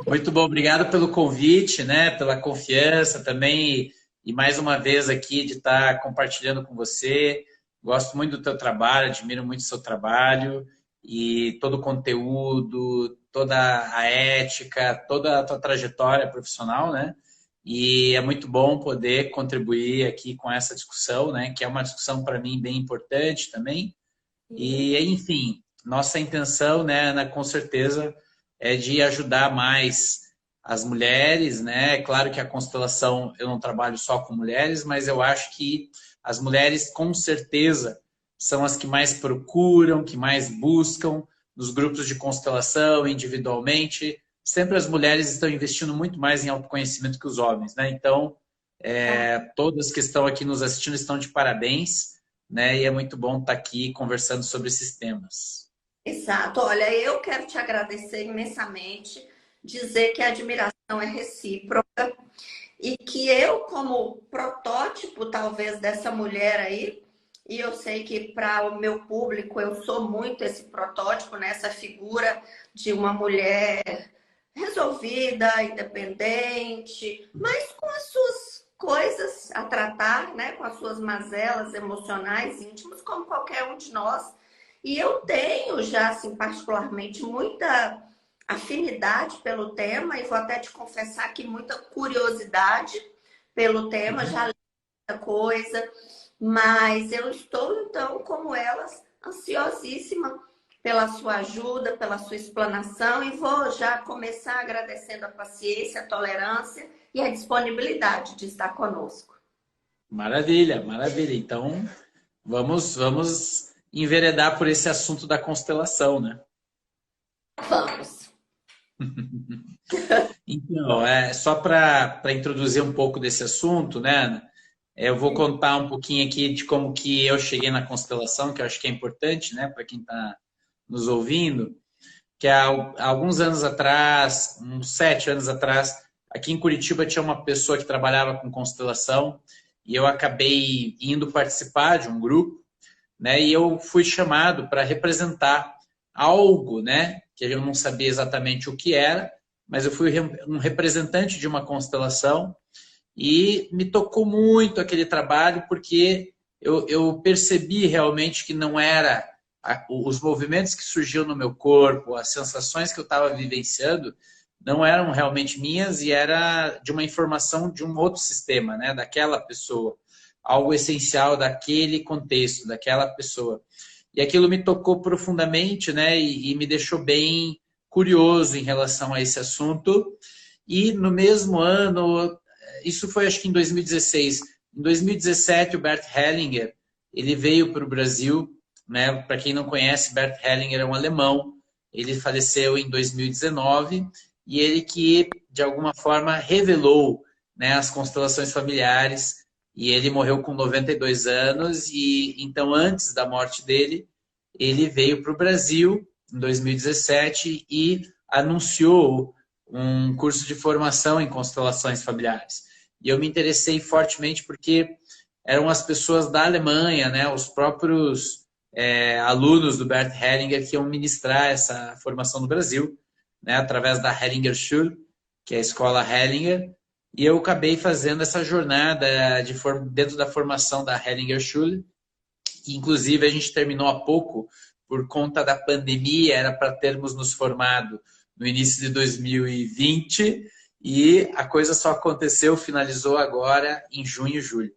Muito bom, obrigado pelo convite, né? Pela confiança também e mais uma vez aqui de estar compartilhando com você. Gosto muito do teu trabalho, admiro muito o seu trabalho e todo o conteúdo, toda a ética, toda a tua trajetória profissional, né? E é muito bom poder contribuir aqui com essa discussão, né? Que é uma discussão para mim bem importante também. E, enfim, nossa intenção, né, Ana, com certeza, é de ajudar mais as mulheres, né? Claro que a constelação eu não trabalho só com mulheres, mas eu acho que as mulheres, com certeza, são as que mais procuram, que mais buscam nos grupos de constelação, individualmente. Sempre as mulheres estão investindo muito mais em autoconhecimento que os homens, né? Então, todas que estão aqui nos assistindo estão de parabéns, né? E é muito bom estar aqui conversando sobre esses temas. Exato. Olha, eu quero te agradecer imensamente, dizer que a admiração é recíproca e que eu, como protótipo, talvez, dessa mulher aí, e eu sei que para o meu público eu sou muito esse protótipo, né? Essa figura de uma mulher resolvida, independente, mas com as suas coisas a tratar, né? Com as suas mazelas emocionais, íntimas, como qualquer um de nós. E eu tenho já, assim, particularmente, muita afinidade pelo tema, e vou até te confessar que muita curiosidade pelo tema, Uhum. já li muita coisa, mas eu estou, então, como elas, ansiosíssima pela sua ajuda, pela sua explanação, e vou já começar agradecendo a paciência, a tolerância e a disponibilidade de estar conosco. Maravilha, maravilha. Então, vamos enveredar por esse assunto da constelação, né? Vamos. Então, só para introduzir um pouco desse assunto, né, Ana? Eu vou contar um pouquinho aqui de como que eu cheguei na constelação, que eu acho que é importante, né, para quem está nos ouvindo, que há alguns anos atrás, uns 7 anos atrás, aqui em Curitiba tinha uma pessoa que trabalhava com constelação e eu acabei indo participar de um grupo, né, e eu fui chamado para representar algo, né, que eu não sabia exatamente o que era, mas eu fui um representante de uma constelação e me tocou muito aquele trabalho porque eu percebi realmente que não era os movimentos que surgiam no meu corpo, as sensações que eu estava vivenciando, não eram realmente minhas e era de uma informação de um outro sistema, né, daquela pessoa, algo essencial daquele contexto, daquela pessoa. E aquilo me tocou profundamente, né, e me deixou bem curioso em relação a esse assunto. E no mesmo ano, isso foi acho que em 2016. Em 2017, o Bert Hellinger, ele veio para o Brasil, né? Para quem não conhece, Bert Hellinger é um alemão. Ele faleceu em 2019 e ele que de alguma forma revelou, né, as constelações familiares. E ele morreu com 92 anos e então antes da morte dele, ele veio para o Brasil em 2017 e anunciou um curso de formação em constelações familiares. E eu me interessei fortemente porque eram as pessoas da Alemanha, né, os próprios alunos do Bert Hellinger que iam ministrar essa formação no Brasil, né, através da Hellinger Schule, que é a escola Hellinger, e eu acabei fazendo essa jornada dentro da formação da Hellinger Schule, que inclusive a gente terminou há pouco por conta da pandemia, era para termos nos formado no início de 2020 e a coisa só aconteceu, finalizou agora em junho e julho.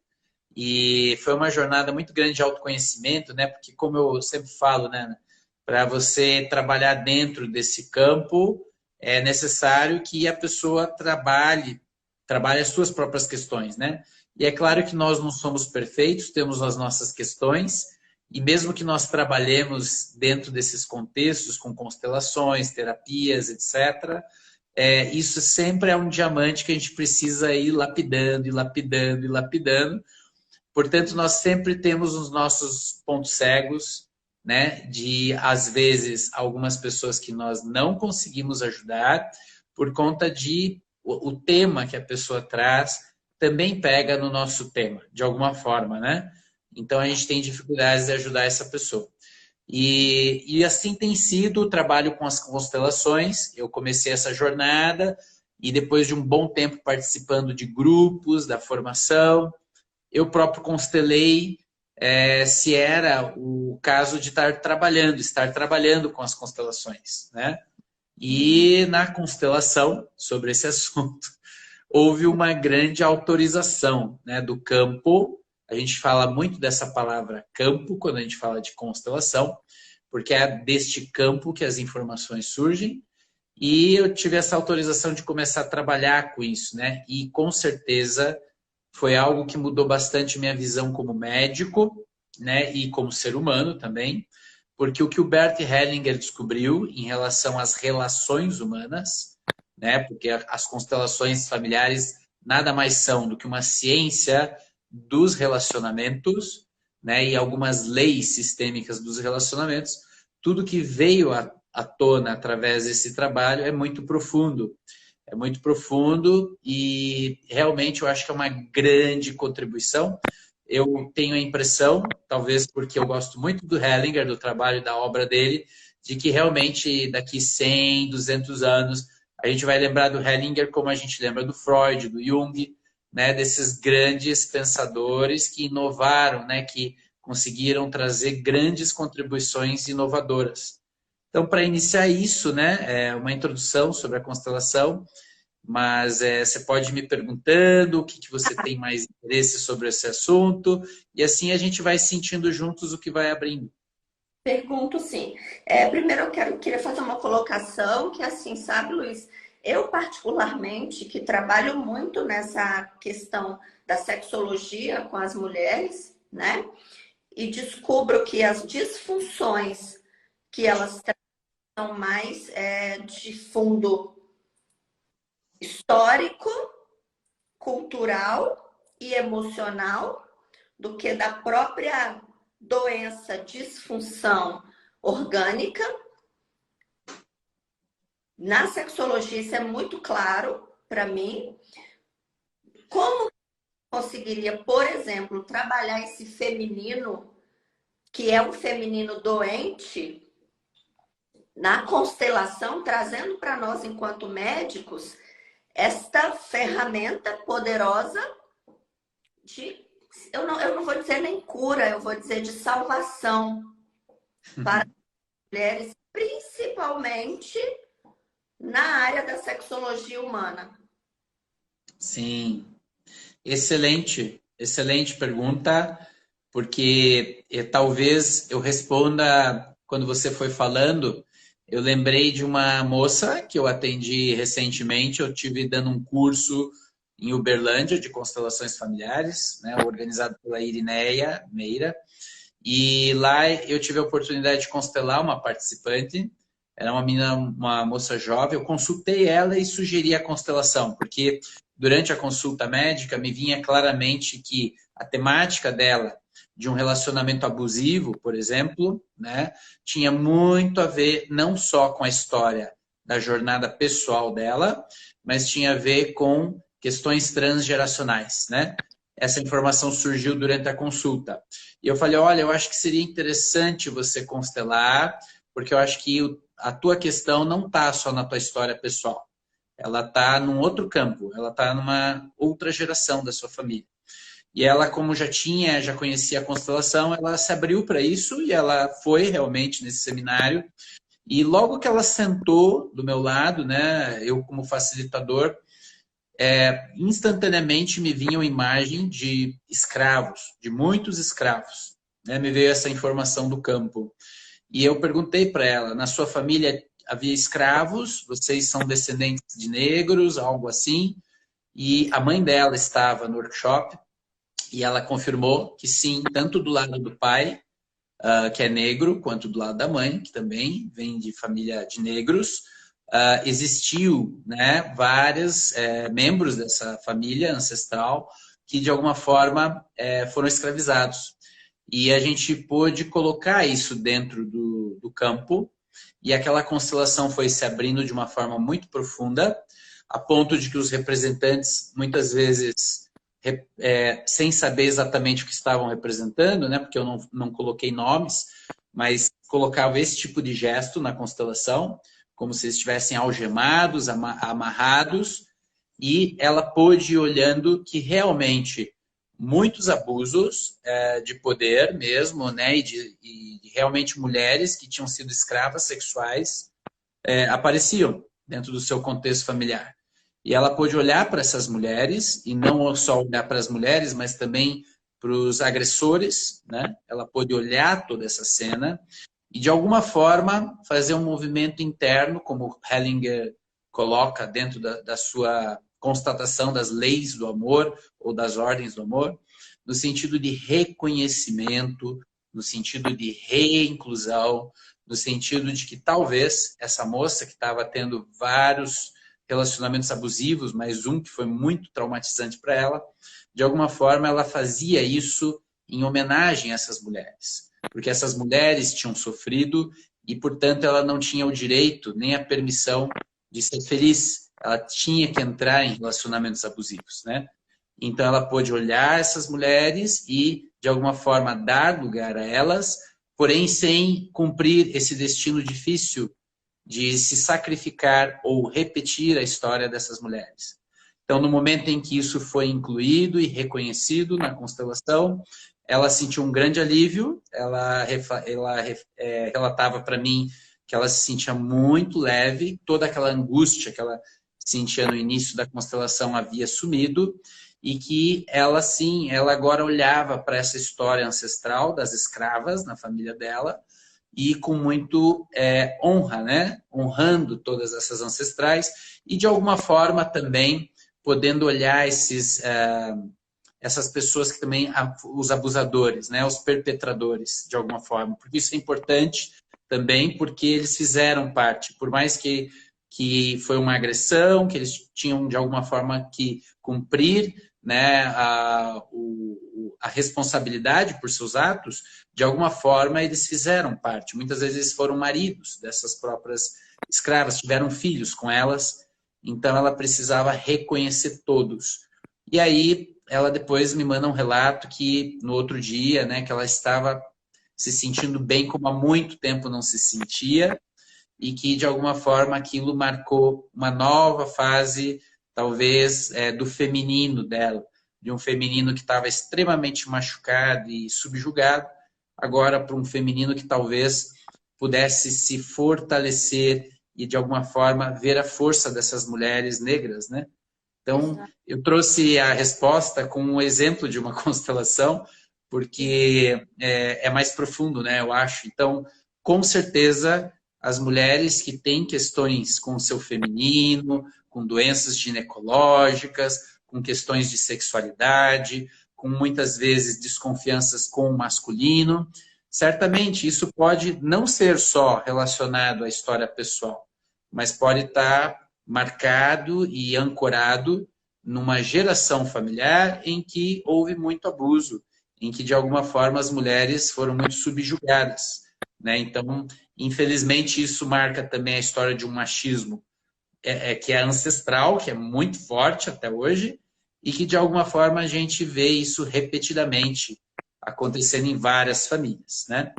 E foi uma jornada muito grande de autoconhecimento, né? Porque como eu sempre falo, né, para você trabalhar dentro desse campo, é necessário que a pessoa trabalhe as suas próprias questões, né? E é claro que nós não somos perfeitos, temos as nossas questões, e mesmo que nós trabalhemos dentro desses contextos, com constelações, terapias, etc., isso sempre é um diamante que a gente precisa ir lapidando, e lapidando, e lapidando. Portanto, nós sempre temos os nossos pontos cegos, né? De, às vezes, algumas pessoas que nós não conseguimos ajudar por conta de o tema que a pessoa traz também pega no nosso tema, de alguma forma, né? Então, a gente tem dificuldades de ajudar essa pessoa. E assim tem sido o trabalho com as constelações. Eu comecei essa jornada e depois de um bom tempo participando de grupos, da formação, eu próprio constelei se era o caso de estar trabalhando com as constelações, né? E na constelação, sobre esse assunto, houve uma grande autorização, né, do campo. A gente fala muito dessa palavra campo quando a gente fala de constelação, porque é deste campo que as informações surgem. E eu tive essa autorização de começar a trabalhar com isso, né? E com certeza foi algo que mudou bastante minha visão como médico, né? E como ser humano também, porque o que o Bert Hellinger descobriu em relação às relações humanas, né? Porque as constelações familiares nada mais são do que uma ciência dos relacionamentos, né? E algumas leis sistêmicas dos relacionamentos. Tudo que veio à tona através desse trabalho é muito profundo. É muito profundo e realmente eu acho que é uma grande contribuição. Eu tenho a impressão, talvez porque eu gosto muito do Hellinger, do trabalho e da obra dele, de que realmente daqui 100, 200 anos a gente vai lembrar do Hellinger como a gente lembra do Freud, do Jung, né, desses grandes pensadores que inovaram, né, que conseguiram trazer grandes contribuições inovadoras. Então, para iniciar isso, né, é uma introdução sobre a constelação, mas você pode ir me perguntando o que você tem mais interesse sobre esse assunto, e assim a gente vai sentindo juntos o que vai abrindo. Pergunto sim. Primeiro queria fazer uma colocação que assim, sabe, Luiz? Eu particularmente, que trabalho muito nessa questão da sexologia com as mulheres, né? E descubro que as disfunções que elas são mais de fundo histórico, cultural e emocional do que da própria doença, disfunção orgânica. Na sexologia isso é muito claro para mim. Como conseguiria, por exemplo, trabalhar esse feminino, que é um feminino doente, na constelação, trazendo para nós, enquanto médicos, esta ferramenta poderosa de, eu não vou dizer nem cura, eu vou dizer de salvação para mulheres, principalmente na área da sexologia humana. Sim, excelente, excelente pergunta, porque talvez eu responda quando você foi falando. Eu lembrei de uma moça que eu atendi recentemente. Eu tive dando um curso em Uberlândia de constelações familiares, né, organizado pela Irineia Meira. E lá eu tive a oportunidade de constelar uma participante. Era uma menina, uma moça jovem. Eu consultei ela e sugeri a constelação, porque durante a consulta médica me vinha claramente que a temática dela, de um relacionamento abusivo, por exemplo, né, tinha muito a ver não só com a história da jornada pessoal dela, mas tinha a ver com questões transgeracionais, né? Essa informação surgiu durante a consulta. E eu falei, olha, eu acho que seria interessante você constelar, porque eu acho que a tua questão não está só na tua história pessoal. Ela está num outro campo, ela está numa outra geração da sua família. E ela, como já conhecia a constelação, ela se abriu para isso e ela foi realmente nesse seminário. E logo que ela sentou do meu lado, né, eu como facilitador, instantaneamente me vinha uma imagem de escravos, de muitos escravos. Né? Me veio essa informação do campo. E eu perguntei para ela, na sua família havia escravos? Vocês são descendentes de negros, algo assim? E a mãe dela estava no workshop e ela confirmou que sim, tanto do lado do pai, que é negro, quanto do lado da mãe, que também vem de família de negros. Existiu, né, vários membros dessa família ancestral que, de alguma forma, foram escravizados. E a gente pôde colocar isso dentro do campo, e aquela constelação foi se abrindo de uma forma muito profunda, a ponto de que os representantes, muitas vezes, sem saber exatamente o que estavam representando, né, porque eu não coloquei nomes, mas colocava esse tipo de gesto na constelação, como se estivessem algemados, amarrados, e ela pôde ir olhando que realmente muitos abusos de poder mesmo, né, e realmente mulheres que tinham sido escravas sexuais apareciam dentro do seu contexto familiar. E ela pôde olhar para essas mulheres, e não só olhar para as mulheres, mas também para os agressores, né? Ela pôde olhar toda essa cena e, de alguma forma, fazer um movimento interno, como Hellinger coloca dentro da sua constatação das leis do amor ou das ordens do amor, no sentido de reconhecimento, no sentido de reinclusão, no sentido de que talvez essa moça que estava tendo vários relacionamentos abusivos, mas um que foi muito traumatizante para ela, de alguma forma ela fazia isso em homenagem a essas mulheres, porque essas mulheres tinham sofrido e, portanto, ela não tinha o direito nem a permissão de ser feliz. Ela tinha que entrar em relacionamentos abusivos, né? Então ela pôde olhar essas mulheres e, de alguma forma, dar lugar a elas, porém sem cumprir esse destino difícil de se sacrificar ou repetir a história dessas mulheres. Então, no momento em que isso foi incluído e reconhecido na constelação, ela sentiu um grande alívio. Ela relatava para mim que ela se sentia muito leve, toda aquela angústia que ela sentia no início da constelação havia sumido, e que ela, sim, ela agora olhava para essa história ancestral das escravas na família dela, e com muito honra, né? Honrando todas essas ancestrais e, de alguma forma, também podendo olhar essas pessoas que também, os abusadores, né? Os perpetradores, de alguma forma. Porque isso é importante também, porque eles fizeram parte, por mais que foi uma agressão, que eles tinham, de alguma forma, que cumprir, né, a responsabilidade por seus atos, de alguma forma eles fizeram parte. Muitas vezes eles foram maridos dessas próprias escravas, tiveram filhos com elas, então ela precisava reconhecer todos. E aí ela depois me manda um relato que no outro dia, né, que ela estava se sentindo bem como há muito tempo não se sentia, e que de alguma forma aquilo marcou uma nova fase, talvez, do feminino dela, de um feminino que estava extremamente machucado e subjugado, agora para um feminino que talvez pudesse se fortalecer e, de alguma forma, ver a força dessas mulheres negras, né? Então, eu trouxe a resposta com um exemplo de uma constelação, porque é mais profundo, né? Eu acho. Então, com certeza, as mulheres que têm questões com o seu feminino, com doenças ginecológicas, com questões de sexualidade, com muitas vezes desconfianças com o masculino, certamente isso pode não ser só relacionado à história pessoal, mas pode estar marcado e ancorado numa geração familiar em que houve muito abuso, em que de alguma forma as mulheres foram muito subjugadas, né? Então, infelizmente, isso marca também a história de um machismo que é ancestral, que é muito forte até hoje, e que de alguma forma a gente vê isso repetidamente acontecendo em várias famílias, né?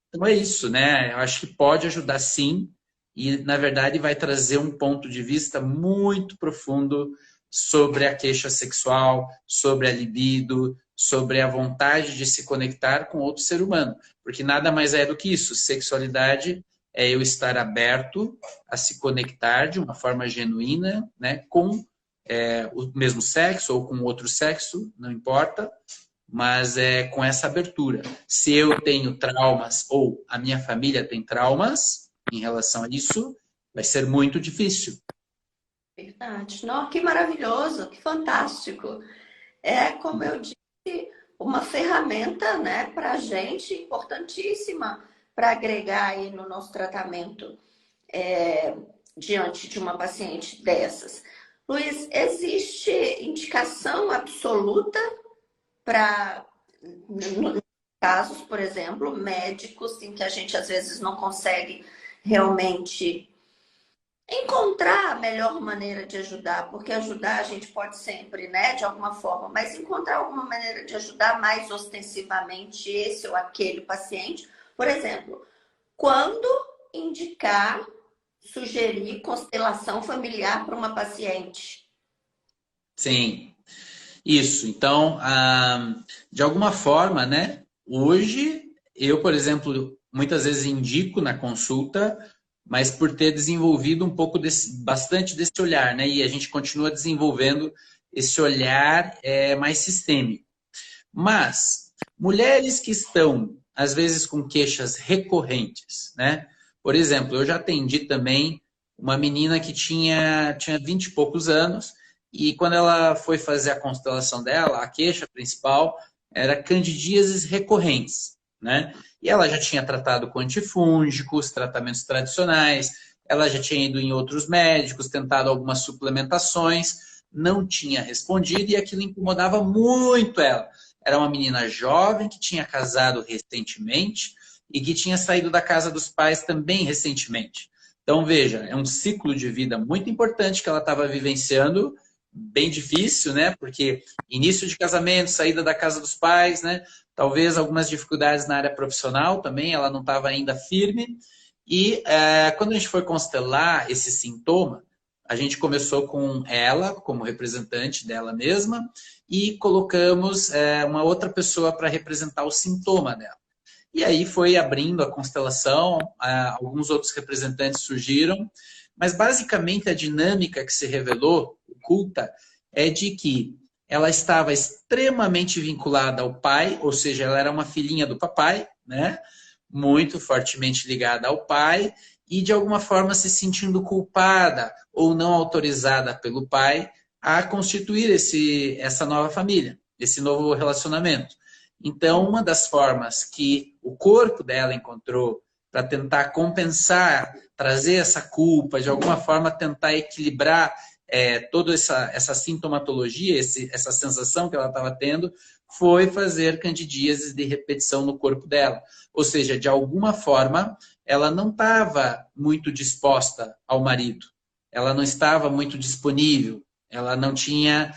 Então é isso, né? Eu acho que pode ajudar sim, e na verdade vai trazer um ponto de vista muito profundo sobre a queixa sexual, sobre a libido, sobre a vontade de se conectar com outro ser humano. Porque nada mais é do que isso. Sexualidade é eu estar aberto a se conectar de uma forma genuína, né, com o mesmo sexo ou com outro sexo, não importa, mas é com essa abertura. Se eu tenho traumas ou a minha família tem traumas em relação a isso, vai ser muito difícil. Verdade. Não, que maravilhoso, que fantástico. É, como eu disse, uma ferramenta, né, para a gente importantíssima para agregar aí no nosso tratamento diante de uma paciente dessas. Luiz, existe indicação absoluta para casos, por exemplo, médicos em que a gente às vezes não consegue realmente encontrar a melhor maneira de ajudar, porque ajudar a gente pode sempre, né, de alguma forma, mas encontrar alguma maneira de ajudar mais ostensivamente esse ou aquele paciente, Por exemplo, quando indicar, sugerir constelação familiar para uma paciente? Sim, isso. Então, de alguma forma, né? Hoje, eu, por exemplo, muitas vezes indico na consulta, mas por ter desenvolvido um pouco bastante desse olhar, né? E a gente continua desenvolvendo esse olhar mais sistêmico. Mas mulheres que estão, às vezes, com queixas recorrentes, né? Por exemplo, eu já atendi também uma menina que tinha 20 e poucos anos, e quando ela foi fazer a constelação dela, a queixa principal era candidíases recorrentes, né? E ela já tinha tratado com antifúngicos, tratamentos tradicionais, ela já tinha ido em outros médicos, tentado algumas suplementações, não tinha respondido e aquilo incomodava muito ela. Era uma menina jovem que tinha casado recentemente e que tinha saído da casa dos pais também recentemente. Então, veja, é um ciclo de vida muito importante que ela estava vivenciando, bem difícil, né? Porque início de casamento, saída da casa dos pais, né? Talvez algumas dificuldades na área profissional também, ela não estava ainda firme. E quando a gente foi constelar esse sintoma, a gente começou com ela, como representante dela mesma, e colocamos uma outra pessoa para representar o sintoma dela. E aí foi abrindo a constelação, alguns outros representantes surgiram, mas basicamente a dinâmica que se revelou, oculta, é de que ela estava extremamente vinculada ao pai, ou seja, ela era uma filhinha do papai, né? Muito fortemente ligada ao pai, e de alguma forma se sentindo culpada ou não autorizada pelo pai a constituir essa nova família, esse novo relacionamento. Então, uma das formas que o corpo dela encontrou para tentar compensar, trazer essa culpa, de alguma forma tentar equilibrar toda essa sintomatologia, essa sensação que ela estava tendo, foi fazer candidíases de repetição no corpo dela. Ou seja, de alguma forma, ela não estava muito disposta ao marido, ela não estava muito disponível, ela não tinha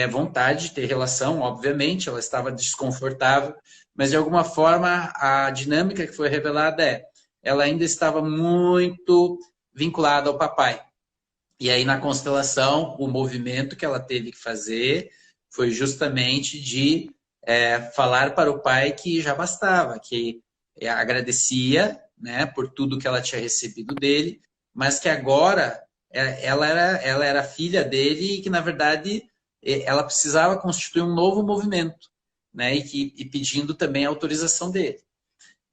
vontade de ter relação, obviamente, ela estava desconfortável, mas de alguma forma a dinâmica que foi revelada ela ainda estava muito vinculada ao papai. E aí na constelação, o movimento que ela teve que fazer foi justamente de falar para o pai que já bastava, que agradecia, né, por tudo que ela tinha recebido dele, mas que agora ela era filha dele e que, na verdade, ela precisava constituir um novo movimento, né, e pedindo também a autorização dele.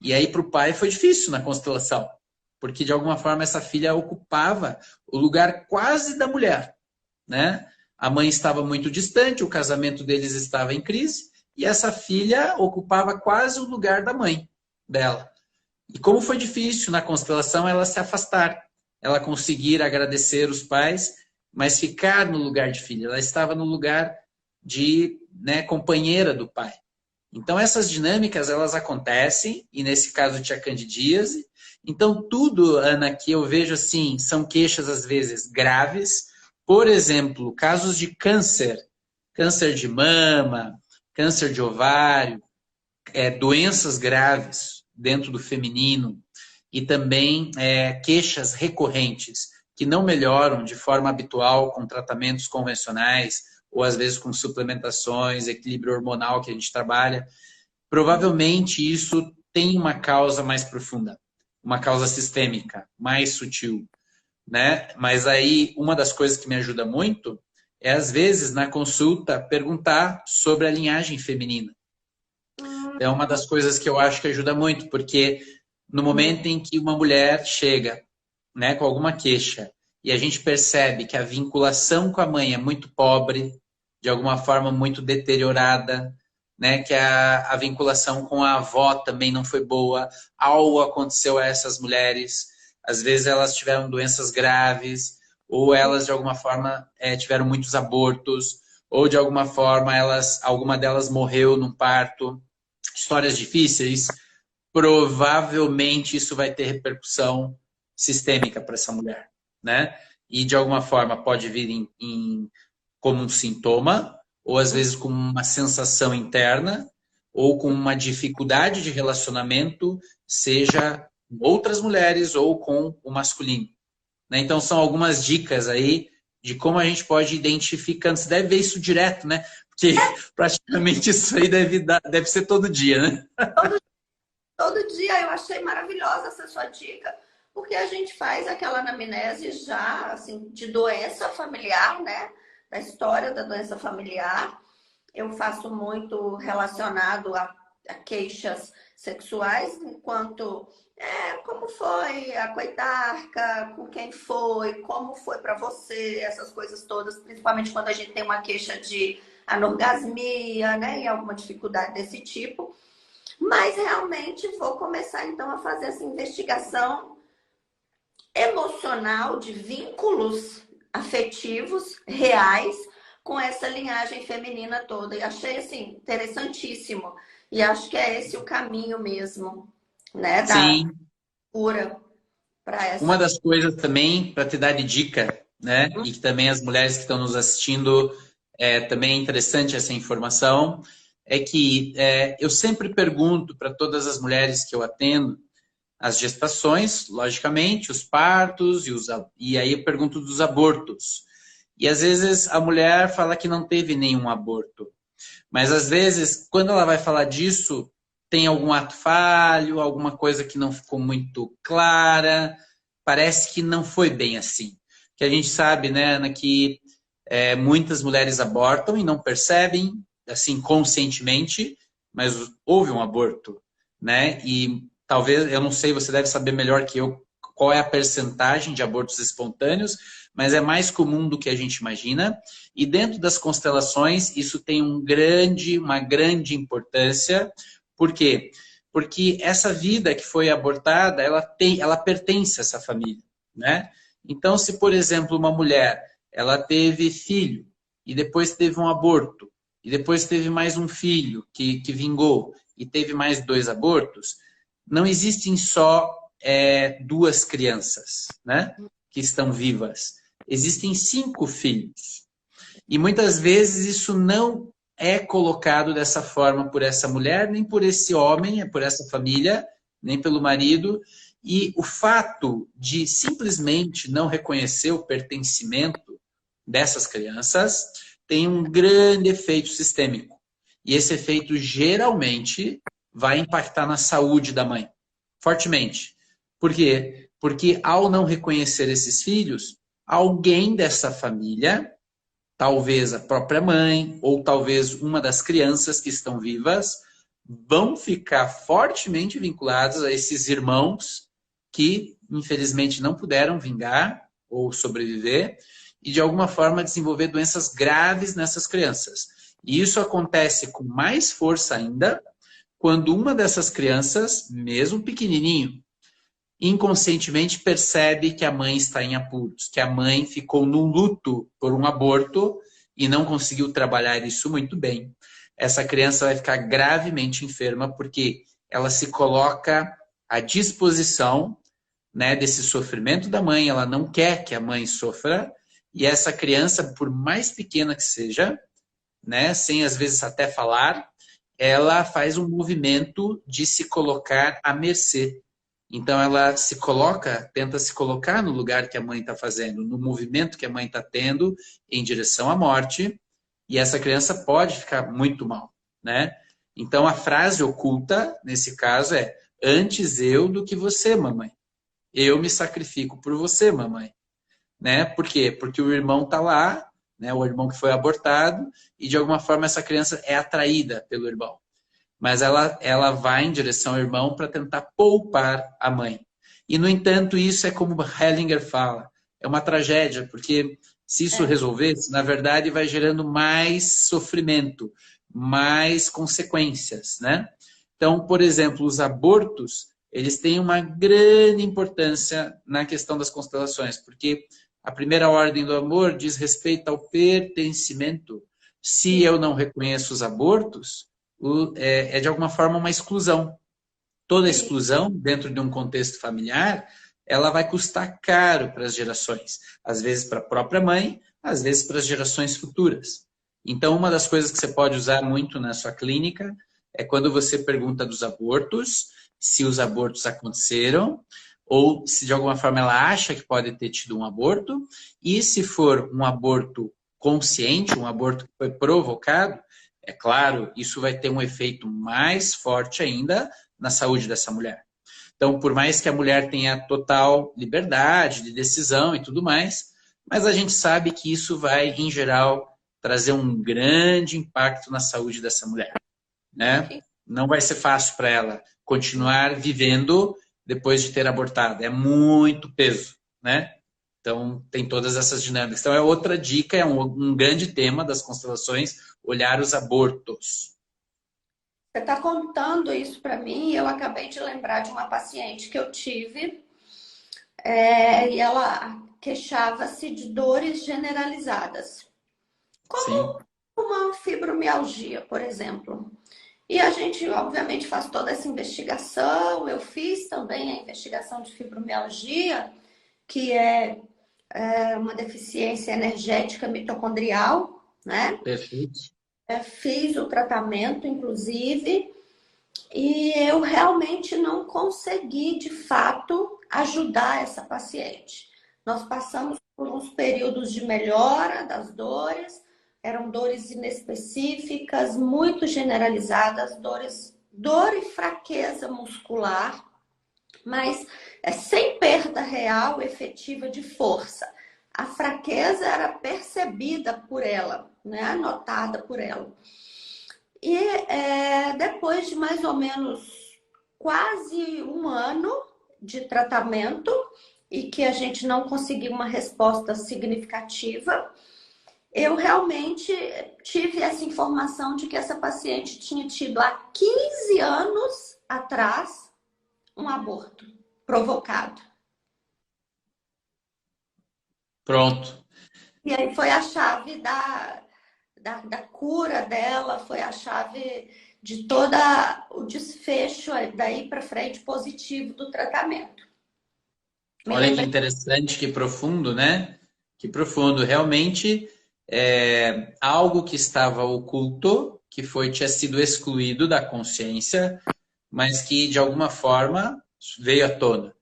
E aí para o pai foi difícil na constelação, porque de alguma forma essa filha ocupava o lugar quase da mulher, né? A mãe estava muito distante, o casamento deles estava em crise, e essa filha ocupava quase o lugar da mãe dela. E como foi difícil na constelação ela se afastar, ela conseguir agradecer os pais, mas ficar no lugar de filha. Ela estava no lugar de, né, companheira do pai. Então essas dinâmicas elas acontecem, e nesse caso tinha candidíase. Então tudo, Ana, que eu vejo assim, são queixas às vezes graves. Por exemplo, casos de câncer, câncer de mama, câncer de ovário, doenças graves dentro do feminino e também queixas recorrentes que não melhoram de forma habitual com tratamentos convencionais ou às vezes com suplementações, equilíbrio hormonal que a gente trabalha. Provavelmente isso tem uma causa mais profunda, uma causa sistêmica, mais sutil, né? Mas aí uma das coisas que me ajuda muito é às vezes na consulta perguntar sobre a linhagem feminina. É uma das coisas que eu acho que ajuda muito, porque no momento em que uma mulher chega, né, com alguma queixa e a gente percebe que a vinculação com a mãe é muito pobre, de alguma forma muito deteriorada, né, que a vinculação com a avó também não foi boa, algo aconteceu a essas mulheres, às vezes elas tiveram doenças graves, ou elas de alguma forma tiveram muitos abortos, ou de alguma forma alguma delas morreu num parto, histórias difíceis, provavelmente isso vai ter repercussão sistêmica para essa mulher, né? E de alguma forma pode vir como um sintoma, ou às vezes como uma sensação interna, ou com uma dificuldade de relacionamento, seja com outras mulheres ou com o masculino. Né? Então, são algumas dicas aí de como a gente pode identificar. Você deve ver isso direto, né? Porque praticamente isso aí deve ser todo dia, né? Todo dia eu achei maravilhosa essa sua dica, porque a gente faz aquela anamnese já, assim, de doença familiar, né? Da história da doença familiar. Eu faço muito relacionado a queixas sexuais, enquanto como foi a coitarca, com quem foi, como foi para você, essas coisas todas, principalmente quando a gente tem uma queixa de anorgasmia, né? E alguma dificuldade desse tipo. Mas realmente vou começar então a fazer essa investigação emocional de vínculos afetivos reais com essa linhagem feminina toda. E achei assim interessantíssimo. E acho que é esse o caminho mesmo, né, da Sim. cura para Uma essa. das coisas também, para te dar de dica, né? E que também as mulheres que estão nos assistindo, também é interessante essa informação, é que eu sempre pergunto para todas as mulheres que eu atendo, as gestações, logicamente, os partos, e aí eu pergunto dos abortos. E às vezes a mulher fala que não teve nenhum aborto. Mas às vezes, quando ela vai falar disso, tem algum ato falho, alguma coisa que não ficou muito clara, parece que não foi bem assim. Que a gente sabe, né, Ana, que muitas mulheres abortam e não percebem, assim, conscientemente, mas houve um aborto, né? E talvez, eu não sei, você deve saber melhor que eu qual é a percentagem de abortos espontâneos, mas é mais comum do que a gente imagina. E dentro das constelações, isso tem uma grande importância. Por quê? Porque essa vida que foi abortada, ela pertence a essa família, né? Então, se, por exemplo, uma mulher, ela teve filho, e depois teve um aborto, e depois teve mais um filho que vingou, e teve mais 2 abortos, não existem só duas crianças, né, que estão vivas. Existem 5 filhos. E muitas vezes isso não é colocado dessa forma por essa mulher, nem por esse homem, por essa família, nem pelo marido. E o fato de simplesmente não reconhecer o pertencimento dessas crianças tem um grande efeito sistêmico. E esse efeito geralmente vai impactar na saúde da mãe, fortemente. Por quê? Porque ao não reconhecer esses filhos, alguém dessa família, talvez a própria mãe, ou talvez uma das crianças que estão vivas, vão ficar fortemente vinculados a esses irmãos que, infelizmente, não puderam vingar ou sobreviver e, de alguma forma, desenvolver doenças graves nessas crianças. E isso acontece com mais força ainda quando uma dessas crianças, mesmo pequenininho, inconscientemente percebe que a mãe está em apuros, que a mãe ficou no luto por um aborto e não conseguiu trabalhar isso muito bem. Essa criança vai ficar gravemente enferma porque ela se coloca à disposição, né, desse sofrimento da mãe, ela não quer que a mãe sofra, e essa criança, por mais pequena que seja, né, sem às vezes até falar, ela faz um movimento de se colocar à mercê. Então ela se coloca, tenta se colocar no lugar que a mãe está fazendo, no movimento que a mãe está tendo em direção à morte, e essa criança pode ficar muito mal, né? Então a frase oculta, nesse caso, é antes eu do que você, mamãe. Eu me sacrifico por você, mamãe. Né? Por quê? Porque o irmão está lá, né? O irmão que foi abortado, e de alguma forma essa criança é atraída pelo irmão. Mas ela vai em direção ao irmão para tentar poupar a mãe. E, no entanto, isso é como Hellinger fala, é uma tragédia, porque se isso resolvesse, na verdade, vai gerando mais sofrimento, mais consequências, né? Então, por exemplo, os abortos, eles têm uma grande importância na questão das constelações, porque a primeira ordem do amor diz respeito ao pertencimento. Se eu não reconheço os abortos, é de alguma forma uma exclusão. Toda exclusão, dentro de um contexto familiar, ela vai custar caro para as gerações. Às vezes para a própria mãe, às vezes para as gerações futuras. Então, uma das coisas que você pode usar muito na sua clínica é quando você pergunta dos abortos, se os abortos aconteceram, ou se de alguma forma ela acha que pode ter tido um aborto, e se for um aborto consciente, um aborto que foi provocado, é claro, isso vai ter um efeito mais forte ainda na saúde dessa mulher. Então, por mais que a mulher tenha total liberdade de decisão e tudo mais, mas a gente sabe que isso vai, em geral, trazer um grande impacto na saúde dessa mulher, né? Não vai ser fácil para ela continuar vivendo depois de ter abortado. É muito peso, né? Então, tem todas essas dinâmicas. Então, é outra dica, é um grande tema das constelações, olhar os abortos. Você está contando isso para mim e eu acabei de lembrar de uma paciente que eu tive e ela queixava-se de dores generalizadas, Sim. como uma fibromialgia, por exemplo. E a gente, obviamente, faz toda essa investigação. Eu fiz também a investigação de fibromialgia, que é uma deficiência energética mitocondrial, né? Perfeito. Fiz o tratamento, inclusive, e eu realmente não consegui, de fato, ajudar essa paciente. Nós passamos por uns períodos de melhora das dores, eram dores inespecíficas, muito generalizadas, dor e fraqueza muscular, mas sem perda real, efetiva de força. A fraqueza era percebida por ela, né? Notada por ela. E depois de mais ou menos quase um ano de tratamento e que a gente não conseguiu uma resposta significativa, eu realmente tive essa informação de que essa paciente tinha tido há 15 anos atrás um aborto provocado. Pronto. E aí foi a chave da cura dela, foi a chave de todo o desfecho daí para frente positivo do tratamento. Olha que interessante, que profundo, né? Que profundo. Realmente é algo que estava oculto, que tinha sido excluído da consciência, mas que de alguma forma veio à tona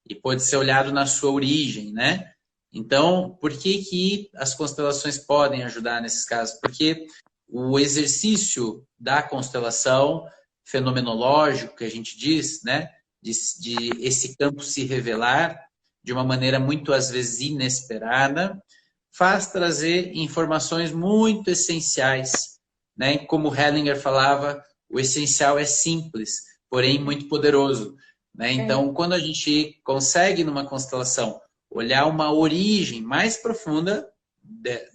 e pode ser olhado na sua origem, né? Então, por que que as constelações podem ajudar nesses casos? Porque o exercício da constelação fenomenológico, que a gente diz, né? De esse campo se revelar de uma maneira muito, às vezes, inesperada, faz trazer informações muito essenciais, né? Como Hellinger falava, o essencial é simples, porém muito poderoso, né? Então, quando a gente consegue, numa constelação, olhar uma origem mais profunda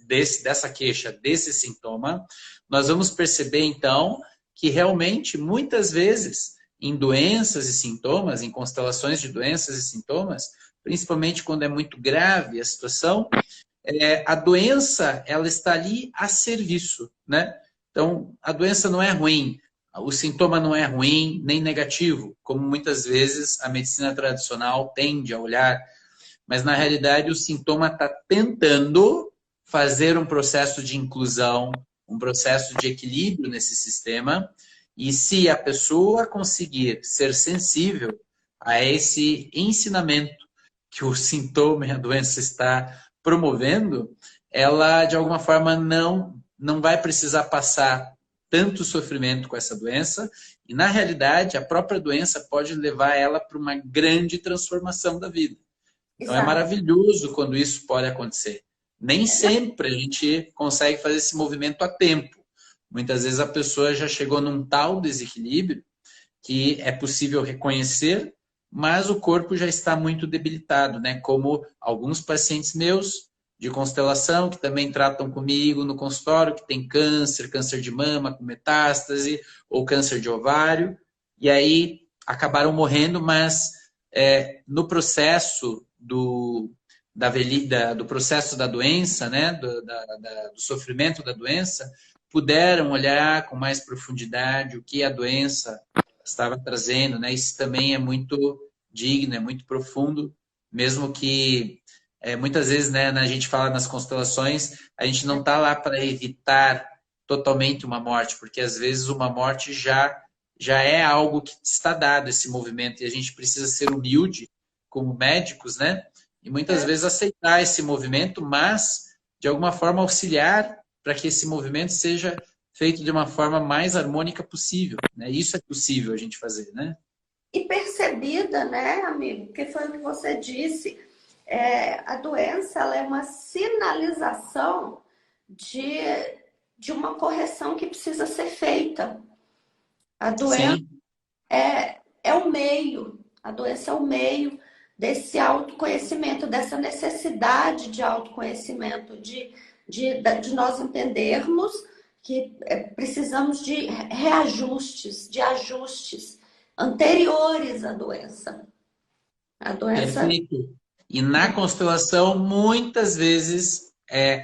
dessa queixa, desse sintoma, nós vamos perceber, então, que realmente, muitas vezes, em doenças e sintomas, em constelações de doenças e sintomas, principalmente quando é muito grave a situação, a doença ela está ali a serviço, né? Então, a doença não é ruim, o sintoma não é ruim nem negativo, como muitas vezes a medicina tradicional tende a olhar, mas na realidade o sintoma está tentando fazer um processo de inclusão, um processo de equilíbrio nesse sistema, e se a pessoa conseguir ser sensível a esse ensinamento que o sintoma e a doença está promovendo, ela de alguma forma não vai precisar passar tanto sofrimento com essa doença, e na realidade a própria doença pode levar ela para uma grande transformação da vida. Então é maravilhoso quando isso pode acontecer. Nem sempre a gente consegue fazer esse movimento a tempo. Muitas vezes a pessoa já chegou num tal desequilíbrio que é possível reconhecer, mas o corpo já está muito debilitado, né? Como alguns pacientes meus de constelação, que também tratam comigo no consultório, que tem câncer, câncer de mama com metástase, ou câncer de ovário, e aí acabaram morrendo, mas no processo do processo da doença, né? Do sofrimento da doença, puderam olhar com mais profundidade o que a doença estava trazendo, né? Isso também é muito digno, é muito profundo, mesmo que muitas vezes, né, a gente fala nas constelações, a gente não está lá para evitar totalmente uma morte, porque às vezes uma morte já já é algo que está dado, esse movimento, e a gente precisa ser humilde como médicos, né? E muitas vezes aceitar esse movimento, mas de alguma forma auxiliar para que esse movimento seja feito de uma forma mais harmônica possível, né? Isso é possível a gente fazer, né? E percebida, né, amigo? Que foi o que você disse. A doença ela é uma sinalização de, de uma correção que precisa ser feita. A doença Sim, é o meio, a doença é o meio desse autoconhecimento, dessa necessidade de autoconhecimento, de nós entendermos que precisamos de reajustes, de ajustes anteriores à doença. A doença perfeito. E na constelação, muitas vezes,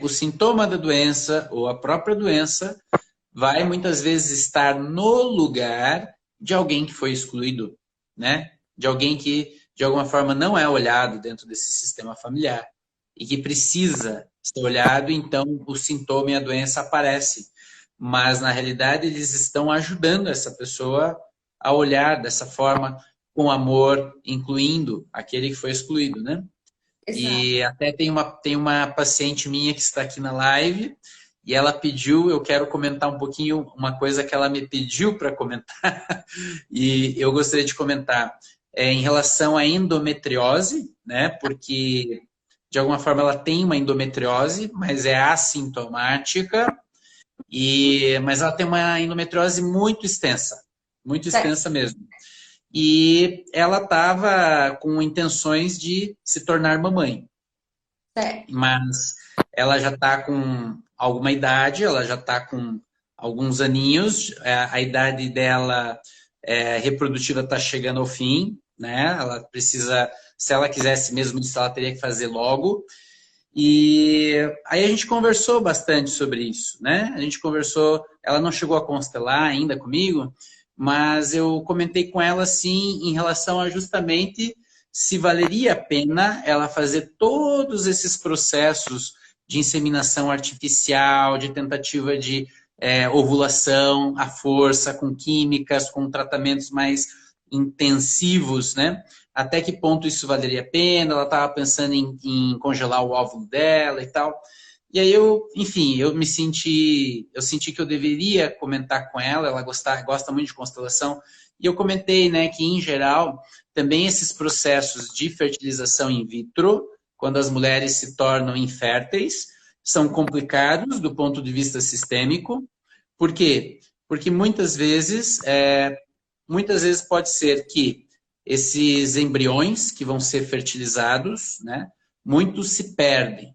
o sintoma da doença ou a própria doença vai muitas vezes estar no lugar de alguém que foi excluído, né? De alguém que, de alguma forma, não é olhado dentro desse sistema familiar e que precisa ser olhado, então o sintoma e a doença aparecem. Mas, na realidade, eles estão ajudando essa pessoa a olhar dessa forma, com amor, incluindo aquele que foi excluído, né? Exato. E até tem uma paciente minha que está aqui na live e ela pediu, eu quero comentar um pouquinho uma coisa que ela me pediu para comentar e eu gostaria de comentar em relação à endometriose, né? Porque de alguma forma ela tem uma endometriose, mas é assintomática mas ela tem uma endometriose muito extensa mesmo. E ela estava com intenções de se tornar mamãe, Certo. mas ela já está com alguma idade, ela já está com alguns aninhos, a idade dela reprodutiva está chegando ao fim, né? Ela precisa, se ela quisesse mesmo isso, ela teria que fazer logo. E aí a gente conversou bastante sobre isso, né? A gente conversou, ela não chegou a constelar ainda comigo, mas eu comentei com ela, sim, em relação a justamente se valeria a pena ela fazer todos esses processos de inseminação artificial, de tentativa de ovulação à força, com químicas, com tratamentos mais intensivos, né? Até que ponto isso valeria a pena? Ela estava pensando em congelar o óvulo dela e tal. E aí enfim, eu senti que eu deveria comentar com ela, ela gosta muito de constelação, e eu comentei, né, que em geral, também esses processos de fertilização in vitro, quando as mulheres se tornam inférteis, são complicados do ponto de vista sistêmico. Por quê? Porque muitas vezes pode ser que esses embriões que vão ser fertilizados, né, muitos se perdem.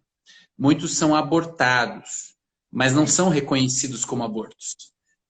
Muitos são abortados, mas não são reconhecidos como abortos.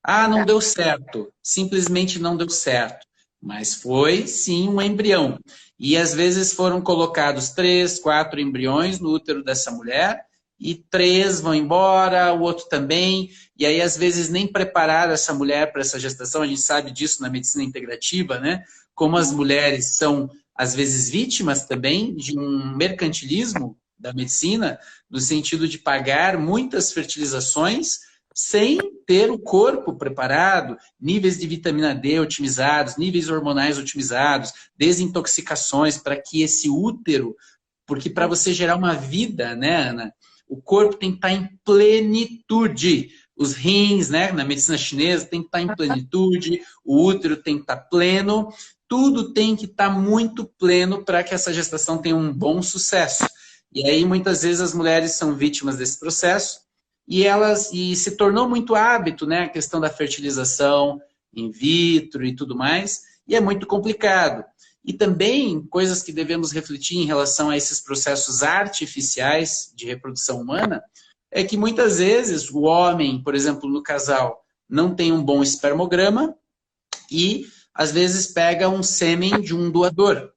Ah, não deu certo. Simplesmente não deu certo. Mas foi, sim, um embrião. E às vezes foram colocados 3, 4 embriões no útero dessa mulher, e 3 vão embora, o outro também. E aí, às vezes, nem prepararam essa mulher para essa gestação. A gente sabe disso na medicina integrativa, né? Como as mulheres são, às vezes, vítimas também de um mercantilismo da medicina, no sentido de pagar muitas fertilizações sem ter o corpo preparado, níveis de vitamina D otimizados, níveis hormonais otimizados, desintoxicações para que esse útero, porque para você gerar uma vida, né, Ana, o corpo tem que estar em plenitude. Os rins, né, na medicina chinesa, tem que estar em plenitude, o útero tem que estar pleno, tudo tem que estar muito pleno para que essa gestação tenha um bom sucesso. E aí, muitas vezes, as mulheres são vítimas desse processo e se tornou muito hábito, né, a questão da fertilização in vitro e tudo mais, e é muito complicado. E também coisas que devemos refletir em relação a esses processos artificiais de reprodução humana é que muitas vezes o homem, por exemplo, no casal, não tem um bom espermograma e às vezes pega um sêmen de um doador.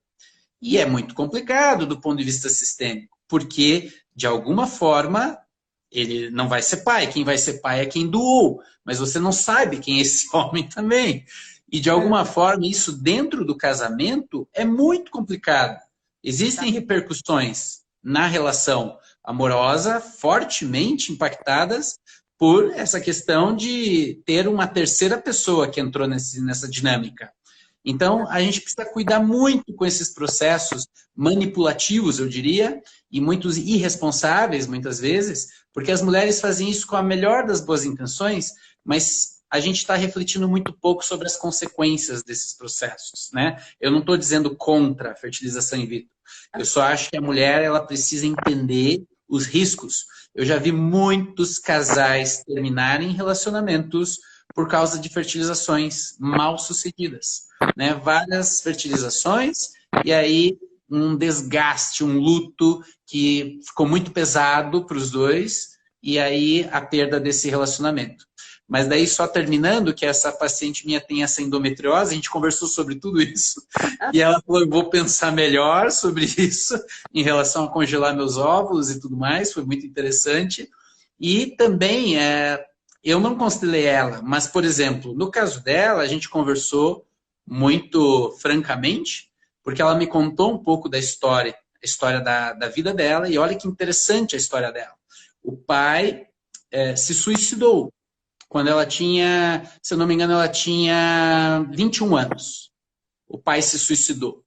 E é muito complicado do ponto de vista sistêmico, porque, de alguma forma, ele não vai ser pai. Quem vai ser pai é quem doou, mas você não sabe quem é esse homem também. E, de alguma forma, isso dentro do casamento é muito complicado. Existem repercussões na relação amorosa fortemente impactadas por essa questão de ter uma terceira pessoa que entrou nessa dinâmica. Então, a gente precisa cuidar muito com esses processos manipulativos, eu diria, e muitos irresponsáveis, muitas vezes, porque as mulheres fazem isso com a melhor das boas intenções, mas a gente está refletindo muito pouco sobre as consequências desses processos, né? Eu não estou dizendo contra a fertilização in vitro. Eu só acho que a mulher ela precisa entender os riscos. Eu já vi muitos casais terminarem relacionamentos por causa de fertilizações mal sucedidas, né? Várias fertilizações e aí um desgaste, um luto que ficou muito pesado para os dois e aí a perda desse relacionamento. Mas daí só terminando que essa paciente minha tem essa endometriose, a gente conversou sobre tudo isso e ela falou, eu vou pensar melhor sobre isso em relação a congelar meus óvulos e tudo mais, foi muito interessante. E também, eu não constelei ela, mas, por exemplo, no caso dela, a gente conversou muito francamente, porque ela me contou um pouco da história, a história da vida dela, e olha que interessante a história dela. O pai se suicidou quando ela tinha, se eu não me engano, ela tinha 21 anos. O pai se suicidou.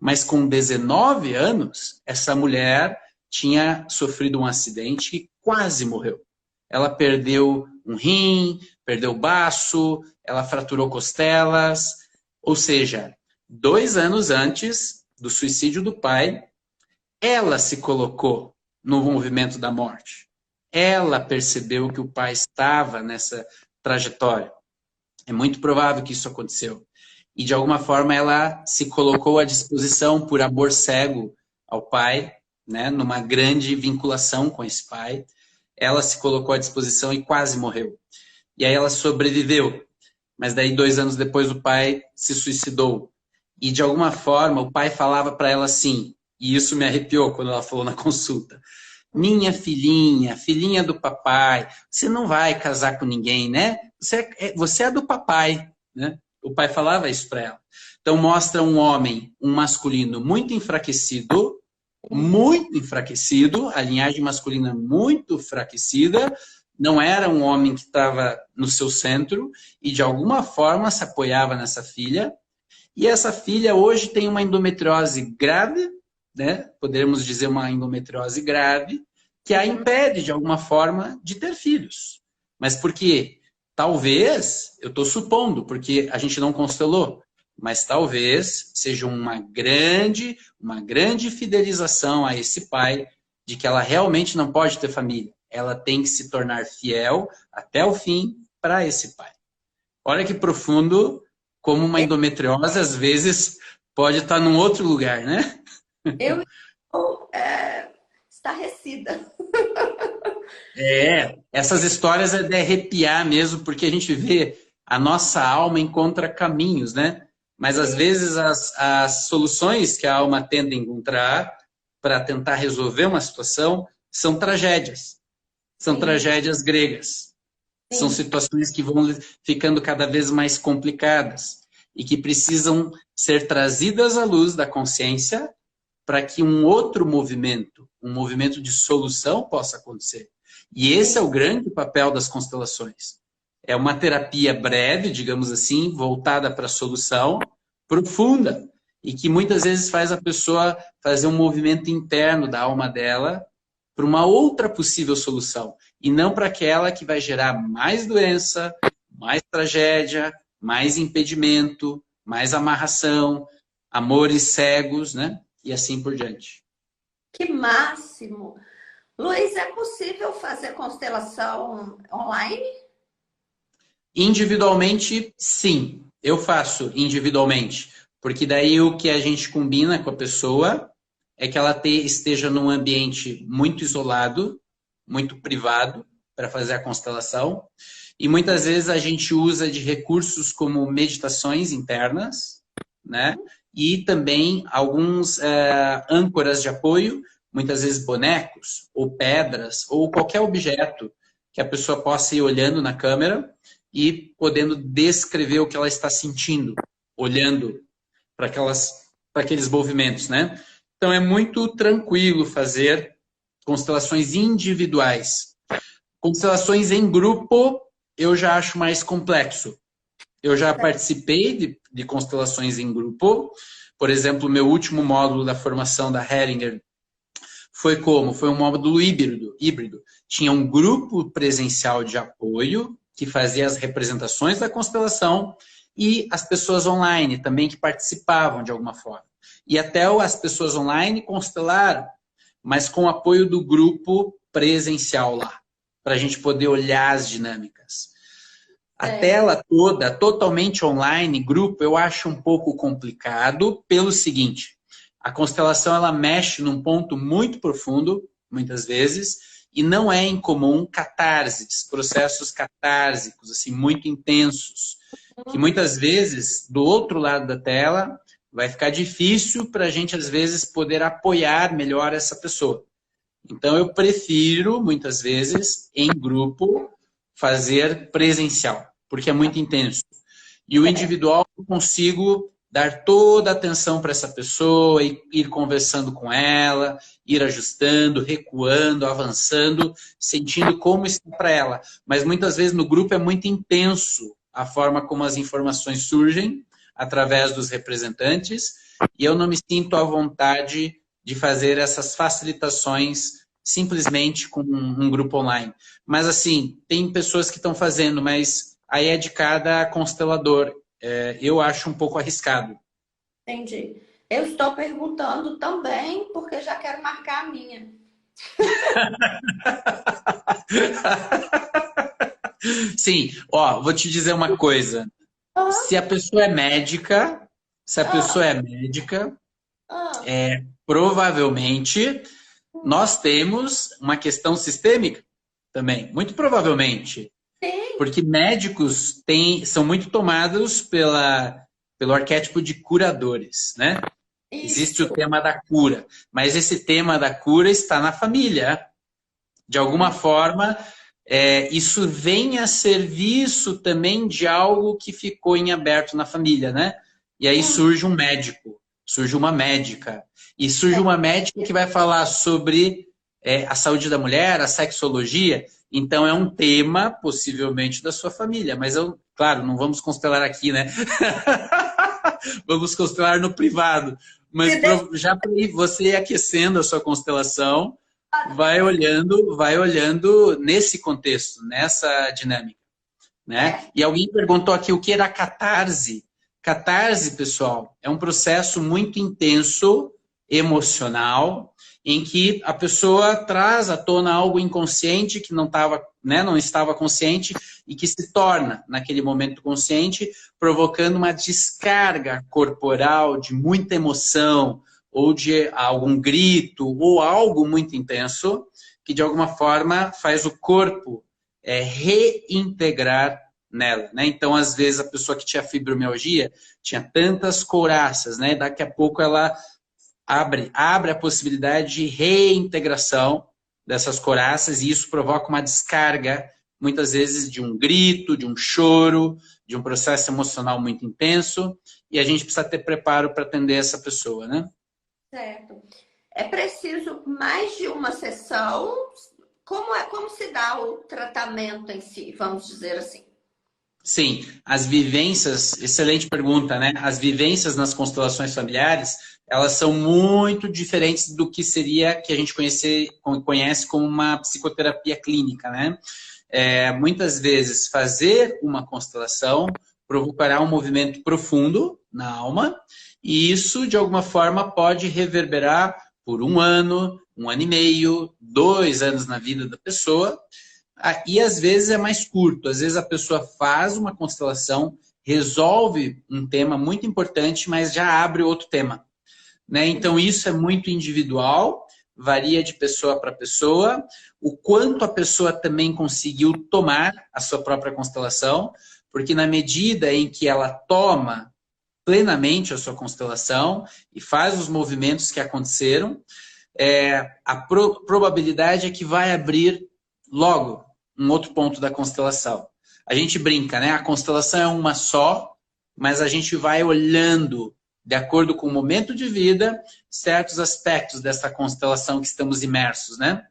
Mas com 19 anos, essa mulher tinha sofrido um acidente e quase morreu. Ela perdeu um rim, perdeu o baço, ela fraturou costelas. Ou seja, 2 anos antes do suicídio do pai, ela se colocou no movimento da morte. Ela percebeu que o pai estava nessa trajetória. É muito provável que isso aconteceu. E, de alguma forma, ela se colocou à disposição por amor cego ao pai, né, numa grande vinculação com esse pai. Ela se colocou à disposição e quase morreu. E aí ela sobreviveu. Mas daí, 2 anos depois, o pai se suicidou. E, de alguma forma, o pai falava para ela assim, e isso me arrepiou quando ela falou na consulta, minha filhinha, filhinha do papai, você não vai casar com ninguém, né? Você é do papai, né? O pai falava isso para ela. Então mostra um homem, um masculino muito enfraquecido, a linhagem masculina muito enfraquecida, não era um homem que estava no seu centro e de alguma forma se apoiava nessa filha. E essa filha hoje tem uma endometriose grave, né? Poderíamos dizer uma endometriose grave, que a impede, de alguma forma, de ter filhos. Mas por quê? Talvez, eu estou supondo, porque a gente não constelou, mas talvez seja uma grande fidelização a esse pai, de que ela realmente não pode ter família. Ela tem que se tornar fiel até o fim para esse pai. Olha que profundo, como uma endometriose, às vezes, pode estar num outro lugar, né? Eu estou estarrecida. Essas histórias é de arrepiar mesmo, porque a gente vê a nossa alma encontra caminhos, né? Mas às vezes as soluções que a alma tende a encontrar para tentar resolver uma situação são tragédias. São tragédias gregas. São situações que vão ficando cada vez mais complicadas e que precisam ser trazidas à luz da consciência para que um outro movimento, um movimento de solução possa acontecer. E esse é o grande papel das constelações. É uma terapia breve, digamos assim, voltada para a solução, profunda, e que muitas vezes faz a pessoa fazer um movimento interno da alma dela para uma outra possível solução, e não para aquela que vai gerar mais doença, mais tragédia, mais impedimento, mais amarração, amores cegos, né? E assim por diante. Que máximo! Luiz, é possível fazer constelação online? Individualmente, sim. Eu faço individualmente. Porque daí o que a gente combina com a pessoa é que ela esteja num ambiente muito isolado, muito privado, para fazer a constelação. E muitas vezes a gente usa de recursos como meditações internas, né? E também alguns âncoras de apoio, muitas vezes bonecos, ou pedras, ou qualquer objeto que a pessoa possa ir olhando na câmera e podendo descrever o que ela está sentindo, olhando para aqueles movimentos, né? Então é muito tranquilo fazer constelações individuais. Constelações em grupo, eu já acho mais complexo. Eu já participei de constelações em grupo. Por exemplo, o meu último módulo da formação da Hellinger foi como? Foi um módulo híbrido. Tinha um grupo presencial de apoio que fazia as representações da constelação e as pessoas online também que participavam de alguma forma. E até as pessoas online constelaram, mas com o apoio do grupo presencial lá, para a gente poder olhar as dinâmicas. A tela toda, totalmente online, grupo, eu acho um pouco complicado pelo seguinte: a constelação ela mexe num ponto muito profundo, muitas vezes, e não é incomum catarses, processos catársicos, assim, muito intensos, que muitas vezes, do outro lado da tela, vai ficar difícil para a gente, às vezes, poder apoiar melhor essa pessoa. Então, eu prefiro, muitas vezes, em grupo, fazer presencial, porque é muito intenso. E o individual eu consigo dar toda a atenção para essa pessoa, ir conversando com ela, ir ajustando, recuando, avançando, sentindo como está para ela. Mas muitas vezes no grupo é muito intenso a forma como as informações surgem através dos representantes e eu não me sinto à vontade de fazer essas facilitações simplesmente com um grupo online. Mas assim, tem pessoas que estão fazendo, mas aí é de cada constelador. Eu acho um pouco arriscado. Entendi. Eu estou perguntando também, porque já quero marcar a minha. Sim, ó, vou te dizer uma coisa. Se a pessoa é médica, provavelmente nós temos uma questão sistêmica também, muito provavelmente. Sim. Porque médicos são muito tomados pelo arquétipo de curadores, né? Isso. Existe o tema da cura, mas esse tema da cura está na família. De alguma forma, isso vem a serviço também de algo que ficou em aberto na família, né? E aí surge um médico, surge uma médica, e surge uma médica que vai falar sobre a saúde da mulher, a sexologia. Então é um tema, possivelmente, da sua família. Mas claro, não vamos constelar aqui, né? Vamos constelar no privado. Mas já para você ir aquecendo a sua constelação, vai olhando nesse contexto, nessa dinâmica, né? E alguém perguntou aqui o que era catarse. Catarse, pessoal, é um processo muito intenso, emocional, em que a pessoa traz à tona algo inconsciente que não estava consciente e que se torna, naquele momento consciente, provocando uma descarga corporal de muita emoção, ou de algum grito, ou algo muito intenso, que de alguma forma faz o corpo reintegrar nela, né? Então, às vezes, a pessoa que tinha fibromialgia tinha tantas couraças, né? Daqui a pouco ela abre a possibilidade de reintegração dessas couraças e isso provoca uma descarga, muitas vezes, de um grito, de um choro, de um processo emocional muito intenso e a gente precisa ter preparo para atender essa pessoa, né? Certo. É preciso mais de uma sessão? Como se dá o tratamento em si, vamos dizer assim? Sim, as vivências, excelente pergunta, né? As vivências nas constelações familiares, elas são muito diferentes do que seria que a gente conhece como uma psicoterapia clínica, né? Muitas vezes fazer uma constelação provocará um movimento profundo na alma e isso, de alguma forma, pode reverberar por 1 ano, 1 ano e meio, 2 anos na vida da pessoa. E às vezes é mais curto, às vezes a pessoa faz uma constelação, resolve um tema muito importante, mas já abre outro tema, né? Então isso é muito individual, varia de pessoa para pessoa, o quanto a pessoa também conseguiu tomar a sua própria constelação, porque na medida em que ela toma plenamente a sua constelação e faz os movimentos que aconteceram, a probabilidade é que vai abrir logo um outro ponto da constelação. A gente brinca, né? A constelação é uma só, mas a gente vai olhando, de acordo com o momento de vida, certos aspectos dessa constelação que estamos imersos, né?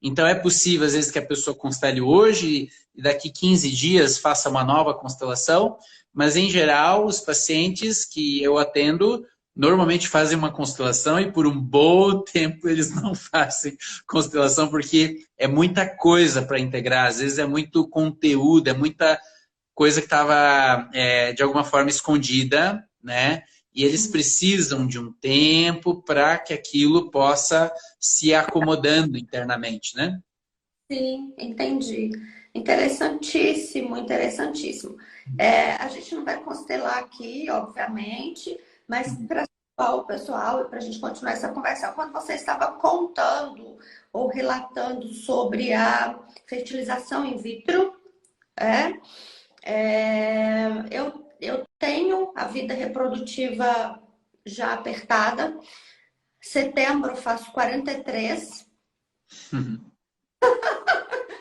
Então é possível, às vezes, que a pessoa constele hoje e daqui 15 dias faça uma nova constelação, mas em geral, os pacientes que eu atendo normalmente fazem uma constelação e por um bom tempo eles não fazem constelação, porque é muita coisa para integrar, às vezes é muito conteúdo, é muita coisa que estava, de alguma forma, escondida, né? E eles precisam de um tempo para que aquilo possa se acomodando internamente, né? Sim, entendi. Interessantíssimo, interessantíssimo. A gente não vai constelar aqui, obviamente, mas para o pessoal, e para a gente continuar essa conversa, quando você estava contando ou relatando sobre a fertilização in vitro, eu tenho a vida reprodutiva já apertada. Setembro eu faço 43.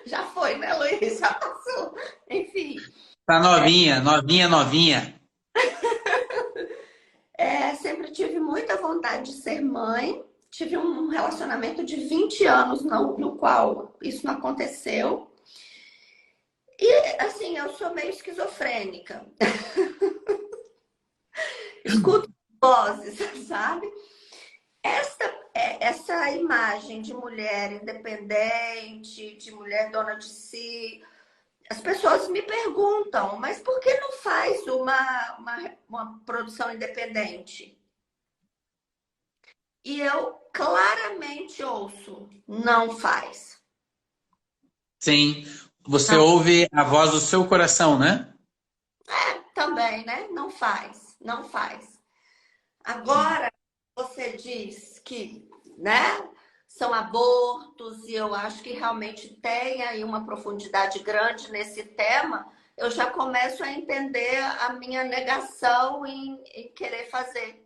Já foi, né, Luiz? Já passou. Enfim. Tá novinha, novinha, novinha. Sempre tive muita vontade de ser mãe. Tive um relacionamento de 20 anos no qual isso não aconteceu. E, assim, eu sou meio esquizofrênica. Escuto vozes, sabe? Essa imagem de mulher independente, de mulher dona de si, as pessoas me perguntam, mas por que não faz uma produção independente? E eu claramente ouço, não faz. Sim, você ouve a voz do seu coração, né? Também, né? Não faz, não faz. Agora, você diz que, né, são abortos, e eu acho que realmente tem aí uma profundidade grande nesse tema, eu já começo a entender a minha negação em querer fazer.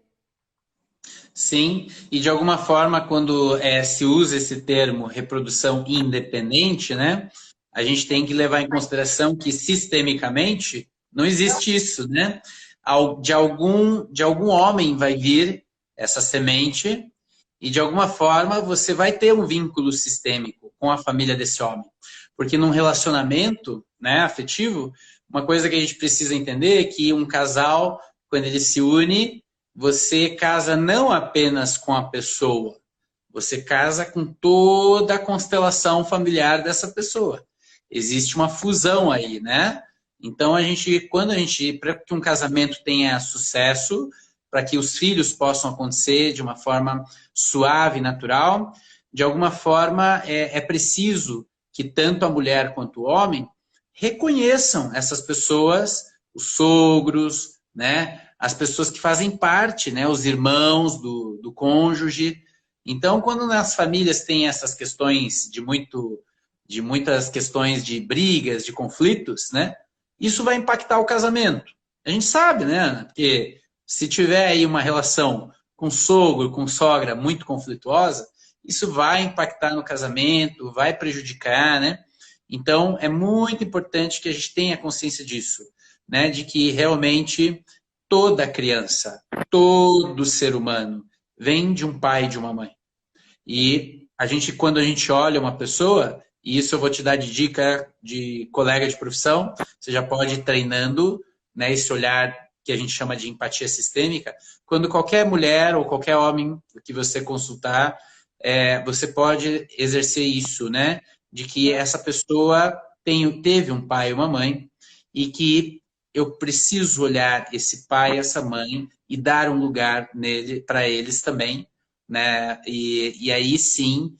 Sim, e de alguma forma, quando se usa esse termo reprodução independente, né, a gente tem que levar em consideração que sistemicamente não existe isso, né? De algum homem vai vir essa semente e de alguma forma você vai ter um vínculo sistêmico com a família desse homem. Porque num relacionamento, né, afetivo, uma coisa que a gente precisa entender é que um casal, quando ele se une, você casa não apenas com a pessoa, você casa com toda a constelação familiar dessa pessoa. Existe uma fusão aí, né? Então, para que um casamento tenha sucesso, para que os filhos possam acontecer de uma forma suave e natural, de alguma forma é preciso que tanto a mulher quanto o homem reconheçam essas pessoas, os sogros, né? As pessoas que fazem parte, né? Os irmãos do cônjuge. Então, quando nas famílias tem essas questões de muitas questões de brigas, de conflitos, né? Isso vai impactar o casamento. A gente sabe, né, Ana? Porque se tiver aí uma relação com sogro, com sogra muito conflituosa, isso vai impactar no casamento, vai prejudicar, né? Então, é muito importante que a gente tenha consciência disso, né? De que realmente toda criança, todo ser humano vem de um pai e de uma mãe. E quando a gente olha uma pessoa, e isso eu vou te dar de dica de colega de profissão, você já pode ir treinando, né, esse olhar que a gente chama de empatia sistêmica. Quando qualquer mulher ou qualquer homem que você consultar, você pode exercer isso, né? De que essa pessoa teve um pai e uma mãe e que eu preciso olhar esse pai e essa mãe e dar um lugar nele para eles também, né? E aí sim,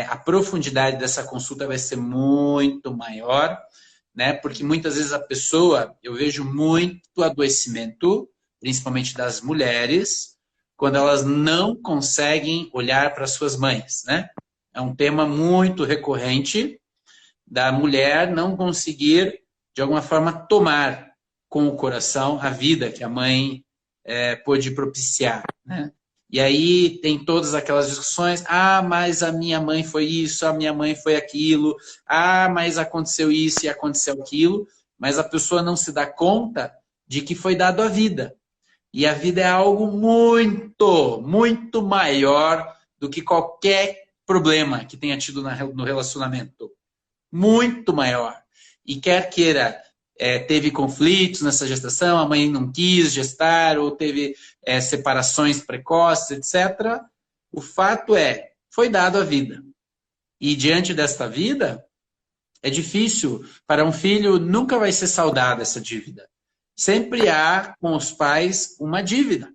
a profundidade dessa consulta vai ser muito maior, né? Porque muitas vezes eu vejo muito adoecimento, principalmente das mulheres, quando elas não conseguem olhar para suas mães, né? É um tema muito recorrente da mulher não conseguir, de alguma forma, tomar com o coração a vida que a mãe pôde propiciar, né? E aí tem todas aquelas discussões, mas a minha mãe foi isso, a minha mãe foi aquilo, mas aconteceu isso e aconteceu aquilo, mas a pessoa não se dá conta de que foi dado a vida. E a vida é algo muito, muito maior do que qualquer problema que tenha tido no relacionamento. Muito maior. E quer queira, teve conflitos nessa gestação, a mãe não quis gestar, ou teve separações precoces, etc. O fato foi dado a vida. E diante desta vida, é difícil. Para um filho, nunca vai ser saudada essa dívida. Sempre há com os pais uma dívida,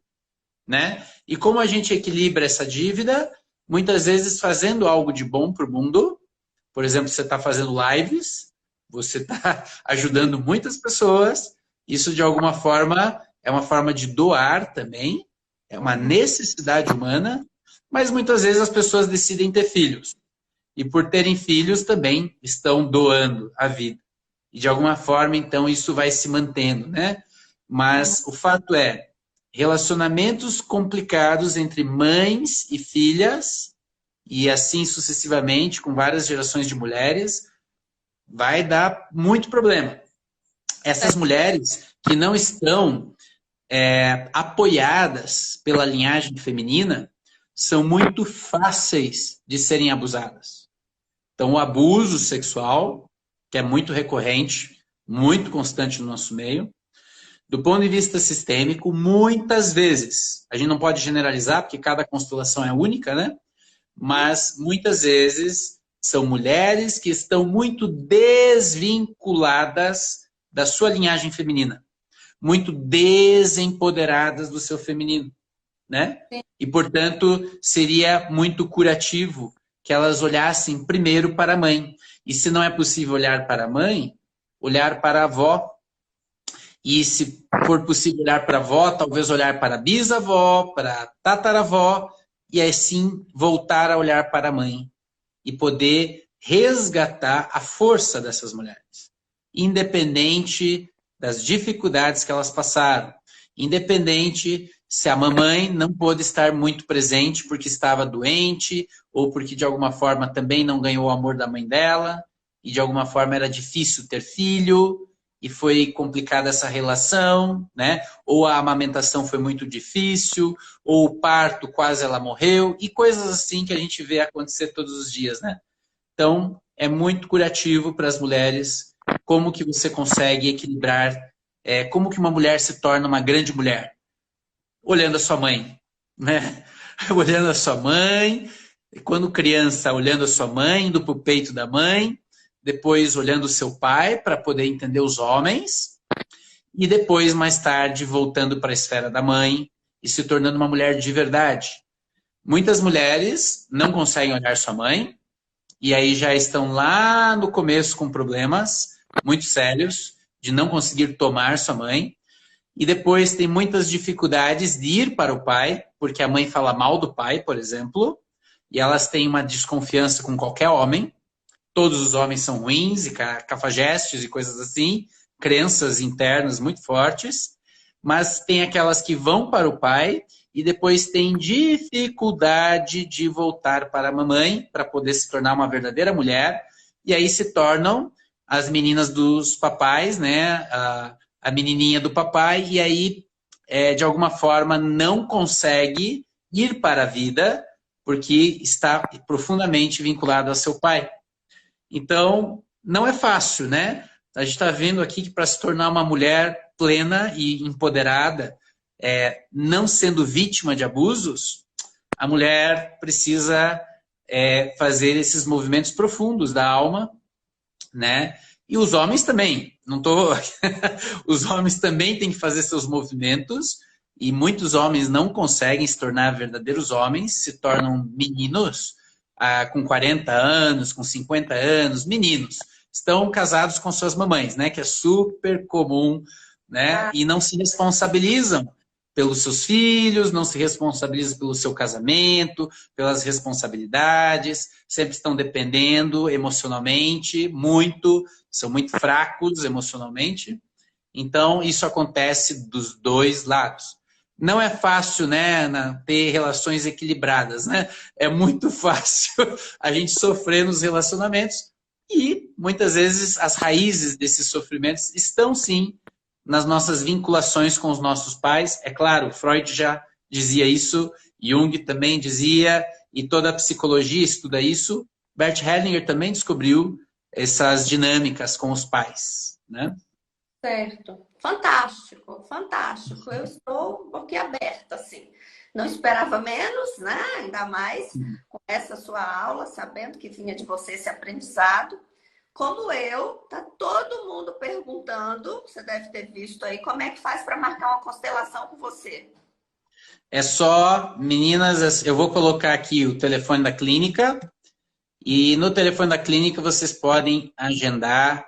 né? E como a gente equilibra essa dívida? Muitas vezes fazendo algo de bom para o mundo. Por exemplo, você está fazendo lives, você está ajudando muitas pessoas. Isso, de alguma forma, é uma forma de doar também. É uma necessidade humana. Mas muitas vezes as pessoas decidem ter filhos. E por terem filhos também estão doando a vida. E de alguma forma, então, isso vai se mantendo, né? Mas o fato relacionamentos complicados entre mães e filhas, e assim sucessivamente, com várias gerações de mulheres, vai dar muito problema. Essas mulheres que não estão apoiadas pela linhagem feminina são muito fáceis de serem abusadas. Então, o abuso sexual, que é muito recorrente, muito constante no nosso meio, do ponto de vista sistêmico, muitas vezes, a gente não pode generalizar, porque cada constelação é única, né? Mas muitas vezes são mulheres que estão muito desvinculadas da sua linhagem feminina, muito desempoderadas do seu feminino, né? E, portanto, seria muito curativo que elas olhassem primeiro para a mãe. E se não é possível olhar para a mãe, olhar para a avó. E se for possível olhar para a avó, talvez olhar para a bisavó, para a tataravó, e assim voltar a olhar para a mãe. E poder resgatar a força dessas mulheres. Independente das dificuldades que elas passaram. Independente se a mamãe não pôde estar muito presente porque estava doente, ou porque de alguma forma também não ganhou o amor da mãe dela, e de alguma forma era difícil ter filho, e foi complicada essa relação, né? Ou a amamentação foi muito difícil, ou o parto quase ela morreu, e coisas assim que a gente vê acontecer todos os dias, né? Então, é muito curativo para as mulheres como que você consegue equilibrar, como que uma mulher se torna uma grande mulher. Olhando a sua mãe, né? Olhando a sua mãe, quando criança, olhando a sua mãe, indo para o peito da mãe, depois olhando o seu pai para poder entender os homens, e depois, mais tarde, voltando para a esfera da mãe e se tornando uma mulher de verdade. Muitas mulheres não conseguem olhar sua mãe, e aí já estão lá no começo com problemas muito sérios de não conseguir tomar sua mãe, e depois tem muitas dificuldades de ir para o pai, porque a mãe fala mal do pai, por exemplo, e elas têm uma desconfiança com qualquer homem. Todos os homens são ruins, e cafajestes e coisas assim, crenças internas muito fortes, mas tem aquelas que vão para o pai e depois têm dificuldade de voltar para a mamãe para poder se tornar uma verdadeira mulher, e aí se tornam as meninas dos papais, né? A menininha do papai, e aí, de alguma forma, não consegue ir para a vida porque está profundamente vinculado ao seu pai. Então, não é fácil, né? A gente está vendo aqui que para se tornar uma mulher plena e empoderada, não sendo vítima de abusos, a mulher precisa fazer esses movimentos profundos da alma, né? E os homens também. Os homens também têm que fazer seus movimentos, e muitos homens não conseguem se tornar verdadeiros homens, se tornam meninos com 40 anos, com 50 anos, meninos. Estão casados com suas mamães, né? Que é super comum, né? E não se responsabilizam pelos seus filhos, não se responsabilizam pelo seu casamento, pelas responsabilidades, sempre estão dependendo emocionalmente, muito, são muito fracos emocionalmente. Então, isso acontece dos dois lados. Não é fácil, né, ter relações equilibradas, né? É muito fácil a gente sofrer nos relacionamentos, e muitas vezes as raízes desses sofrimentos estão, sim, nas nossas vinculações com os nossos pais. É claro, Freud já dizia isso, Jung também dizia, e toda a psicologia estuda isso. Bert Hellinger também descobriu essas dinâmicas com os pais, né? Certo. Fantástico, fantástico. Eu estou boquiaberta, assim. Não esperava menos, né? Ainda mais com essa sua aula, sabendo que vinha de você esse aprendizado. Como eu, tá todo mundo perguntando, você deve ter visto aí, como é que faz para marcar uma constelação com você? É só, meninas, eu vou colocar aqui o telefone da clínica e no telefone da clínica vocês podem agendar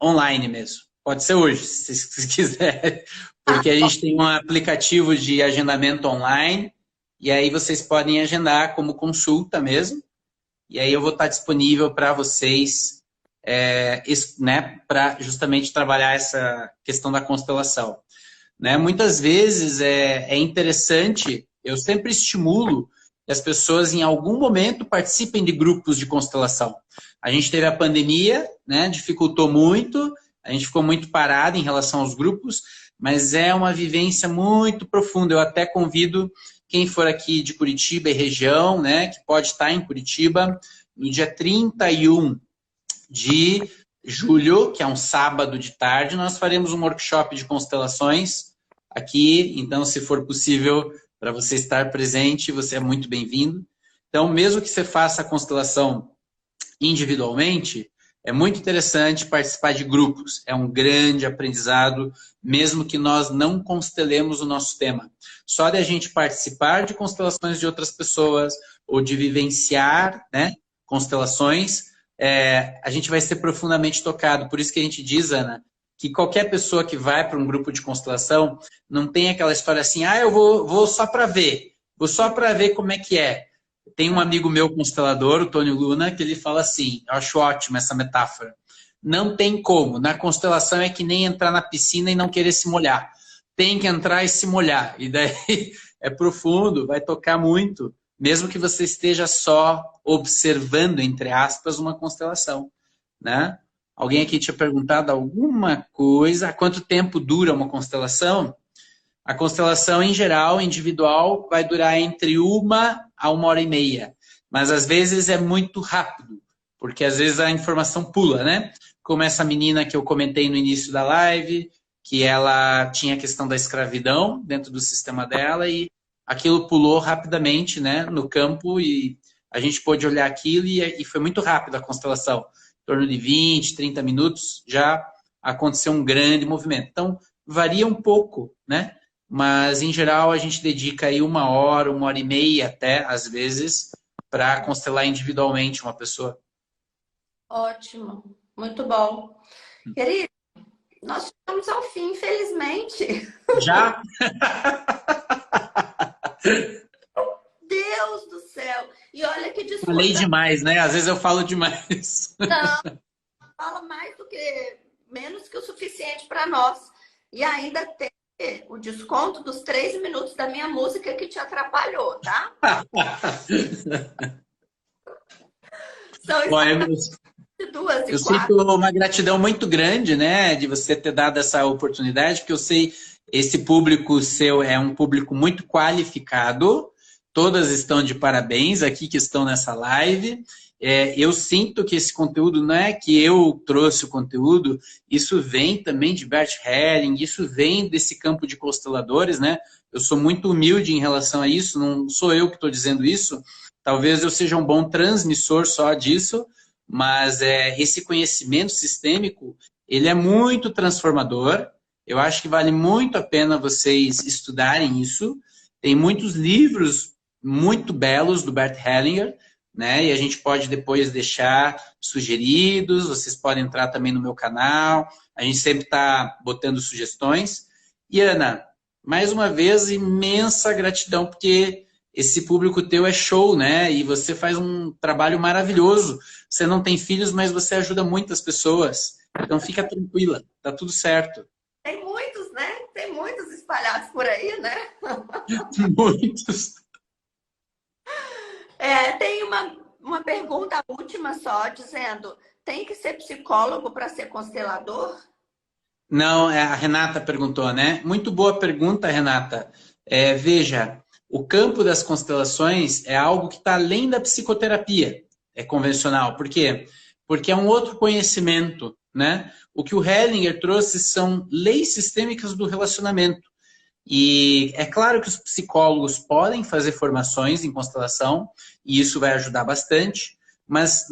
online mesmo. Pode ser hoje, se vocês quiserem, porque a gente tem um aplicativo de agendamento online e aí vocês podem agendar como consulta mesmo. E aí eu vou estar disponível para vocês, né, para justamente trabalhar essa questão da constelação. Né? Muitas vezes é interessante, eu sempre estimulo que as pessoas em algum momento participem de grupos de constelação. A gente teve a pandemia, né, dificultou muito, a gente ficou muito parado em relação aos grupos, mas é uma vivência muito profunda. Eu até convido quem for aqui de Curitiba e região, né, que pode estar em Curitiba, no dia 31 de julho, que é um sábado de tarde, nós faremos um workshop de constelações aqui. Então, se for possível para você estar presente, você é muito bem-vindo. Então, mesmo que você faça a constelação individualmente, é muito interessante participar de grupos. É um grande aprendizado, mesmo que nós não constelemos o nosso tema. Só de a gente participar de constelações de outras pessoas ou de vivenciar, né, constelações, a gente vai ser profundamente tocado. Por isso que a gente diz, Ana, que qualquer pessoa que vai para um grupo de constelação não tem aquela história assim, eu vou só para ver, vou só para ver como é que é. Tem um amigo meu constelador, o Tônio Luna, que ele fala assim, eu acho ótimo essa metáfora, não tem como, na constelação é que nem entrar na piscina e não querer se molhar, tem que entrar e se molhar, e daí é profundo, vai tocar muito, mesmo que você esteja só observando, entre aspas, uma constelação, né? Alguém aqui tinha perguntado alguma coisa, há quanto tempo dura uma constelação? A constelação, em geral, individual, vai durar entre 1 a 1h30. Mas, às vezes, é muito rápido, porque, às vezes, a informação pula, né? Como essa menina que eu comentei no início da live, que ela tinha a questão da escravidão dentro do sistema dela e aquilo pulou rapidamente, né, no campo e a gente pôde olhar aquilo e foi muito rápido a constelação. Em torno de 20, 30 minutos já aconteceu um grande movimento. Então, varia um pouco, né? Mas, em geral, a gente dedica aí 1 hora, 1h30 até, às vezes, para constelar individualmente uma pessoa. Ótimo, muito bom. Querido, nós chegamos ao fim, infelizmente. Já? Deus do céu! E olha que discussão. Falei demais, né? Às vezes eu falo demais. Não, fala mais do que, menos que o suficiente para nós. E ainda tem o desconto dos 3 minutos da minha música que te atrapalhou, tá? São eu sinto uma gratidão muito grande, né, de você ter dado essa oportunidade, porque eu sei esse público seu é um público muito qualificado, todas estão de parabéns aqui que estão nessa live. Eu sinto que esse conteúdo não é que eu trouxe o conteúdo, isso vem também de Bert Helling, isso vem desse campo de consteladores, né? Eu sou muito humilde em relação a isso, não sou eu que estou dizendo isso, talvez eu seja um bom transmissor só disso, mas esse conhecimento sistêmico, ele é muito transformador, eu acho que vale muito a pena vocês estudarem isso, tem muitos livros muito belos do Bert Hellinger, né? E a gente pode depois deixar sugeridos, vocês podem entrar também no meu canal, a gente sempre está botando sugestões. E Ana, mais uma vez, imensa gratidão, porque esse público teu é show, né? E você faz um trabalho maravilhoso. Você não tem filhos, mas você ajuda muitas pessoas. Então fica tranquila, tá tudo certo. Tem muitos, né? Tem muitos espalhados por aí, né? Muitos. Tem uma pergunta última só, dizendo, tem que ser psicólogo para ser constelador? Não, a Renata perguntou, né? Muito boa pergunta, Renata. Veja, o campo das constelações é algo que está além da psicoterapia, é convencional. Por quê? Porque é um outro conhecimento, né? O que o Hellinger trouxe são leis sistêmicas do relacionamento. E é claro que os psicólogos podem fazer formações em constelação, e isso vai ajudar bastante, mas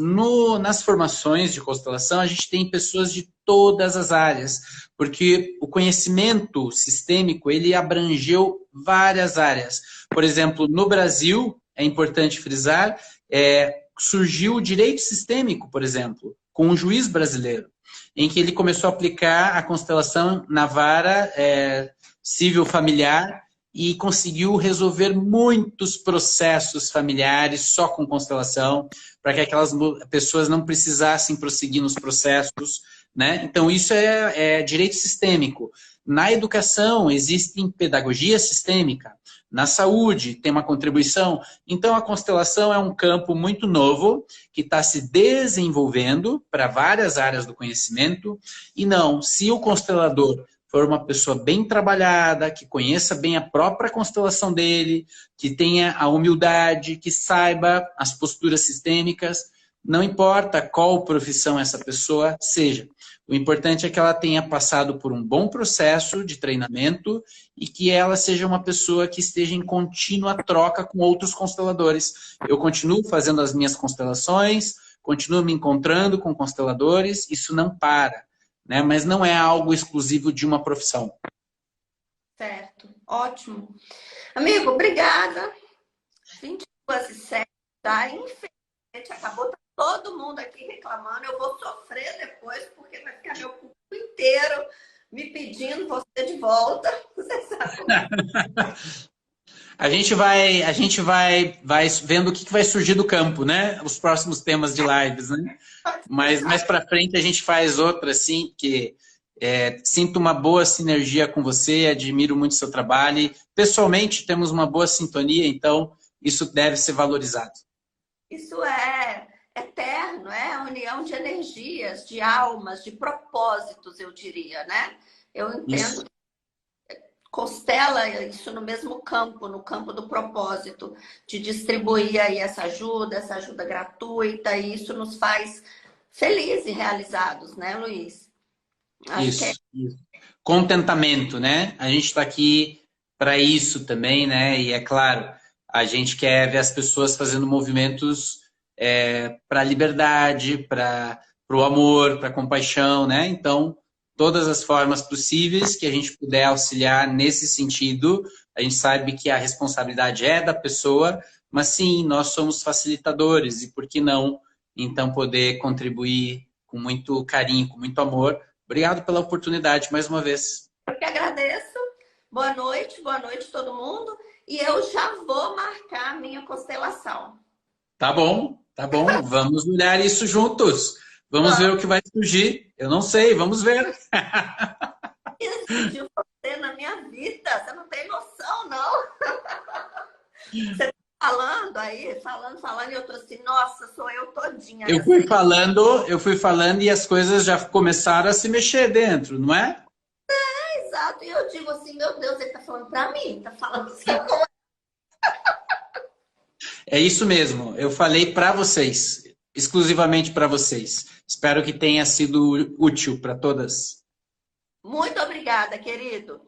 nas formações de constelação a gente tem pessoas de todas as áreas, porque o conhecimento sistêmico ele abrangeu várias áreas. Por exemplo, no Brasil, é importante frisar, surgiu o direito sistêmico, por exemplo, com um juiz brasileiro, em que ele começou a aplicar a constelação na vara civil familiar e conseguiu resolver muitos processos familiares só com constelação, para que aquelas pessoas não precisassem prosseguir nos processos, né? Então, isso é direito sistêmico. Na educação, existe pedagogia sistêmica. Na saúde, tem uma contribuição. Então, a constelação é um campo muito novo, que está se desenvolvendo para várias áreas do conhecimento. E não, se o constelador for uma pessoa bem trabalhada, que conheça bem a própria constelação dele, que tenha a humildade, que saiba as posturas sistêmicas, não importa qual profissão essa pessoa seja. O importante é que ela tenha passado por um bom processo de treinamento e que ela seja uma pessoa que esteja em contínua troca com outros consteladores. Eu continuo fazendo as minhas constelações, continuo me encontrando com consteladores, isso não para, né? Mas não é algo exclusivo de uma profissão. Certo, ótimo. Amigo, obrigada. 22h07, tá? Infelizmente, acabou, tá todo mundo aqui reclamando. Eu vou sofrer depois, porque vai ficar meu público inteiro me pedindo você de volta. Você sabe como é. A gente vai vendo o que vai surgir do campo, né? Os próximos temas de lives, né? Mas mais para frente a gente faz outra, assim, que sinto uma boa sinergia com você, admiro muito o seu trabalho. E, pessoalmente, temos uma boa sintonia, então isso deve ser valorizado. Isso é eterno, é a união de energias, de almas, de propósitos, eu diria, né? Eu entendo. Isso. Constela isso no mesmo campo, no campo do propósito, de distribuir aí essa ajuda gratuita, e isso nos faz felizes e realizados, né, Luiz? Isso. Contentamento, né? A gente está aqui para isso também, né? E é claro, a gente quer ver as pessoas fazendo movimentos para a liberdade, para o amor, para a compaixão, né? Então, todas as formas possíveis que a gente puder auxiliar nesse sentido, a gente sabe que a responsabilidade é da pessoa, mas sim, nós somos facilitadores e por que não, então, poder contribuir com muito carinho, com muito amor. Obrigado pela oportunidade mais uma vez. Eu que agradeço. Boa noite todo mundo. E eu já vou marcar a minha constelação. Tá bom. Vamos olhar isso juntos. Vamos ver o que vai surgir. Eu não sei, vamos ver. Existiu você na minha vida. Você não tem noção, não. Você tá falando aí, falando, e eu tô assim, nossa, sou eu todinha. Eu fui falando e as coisas já começaram a se mexer dentro, não é? Exato. E eu digo assim, meu Deus, ele tá falando pra mim, tá falando assim. É isso mesmo. Eu falei para vocês, exclusivamente para vocês. Espero que tenha sido útil para todas. Muito obrigada, querido.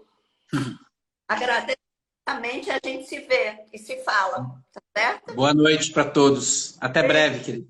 Agradeço. A gente se vê e se fala, tá certo? Boa noite para todos. Até breve, querido.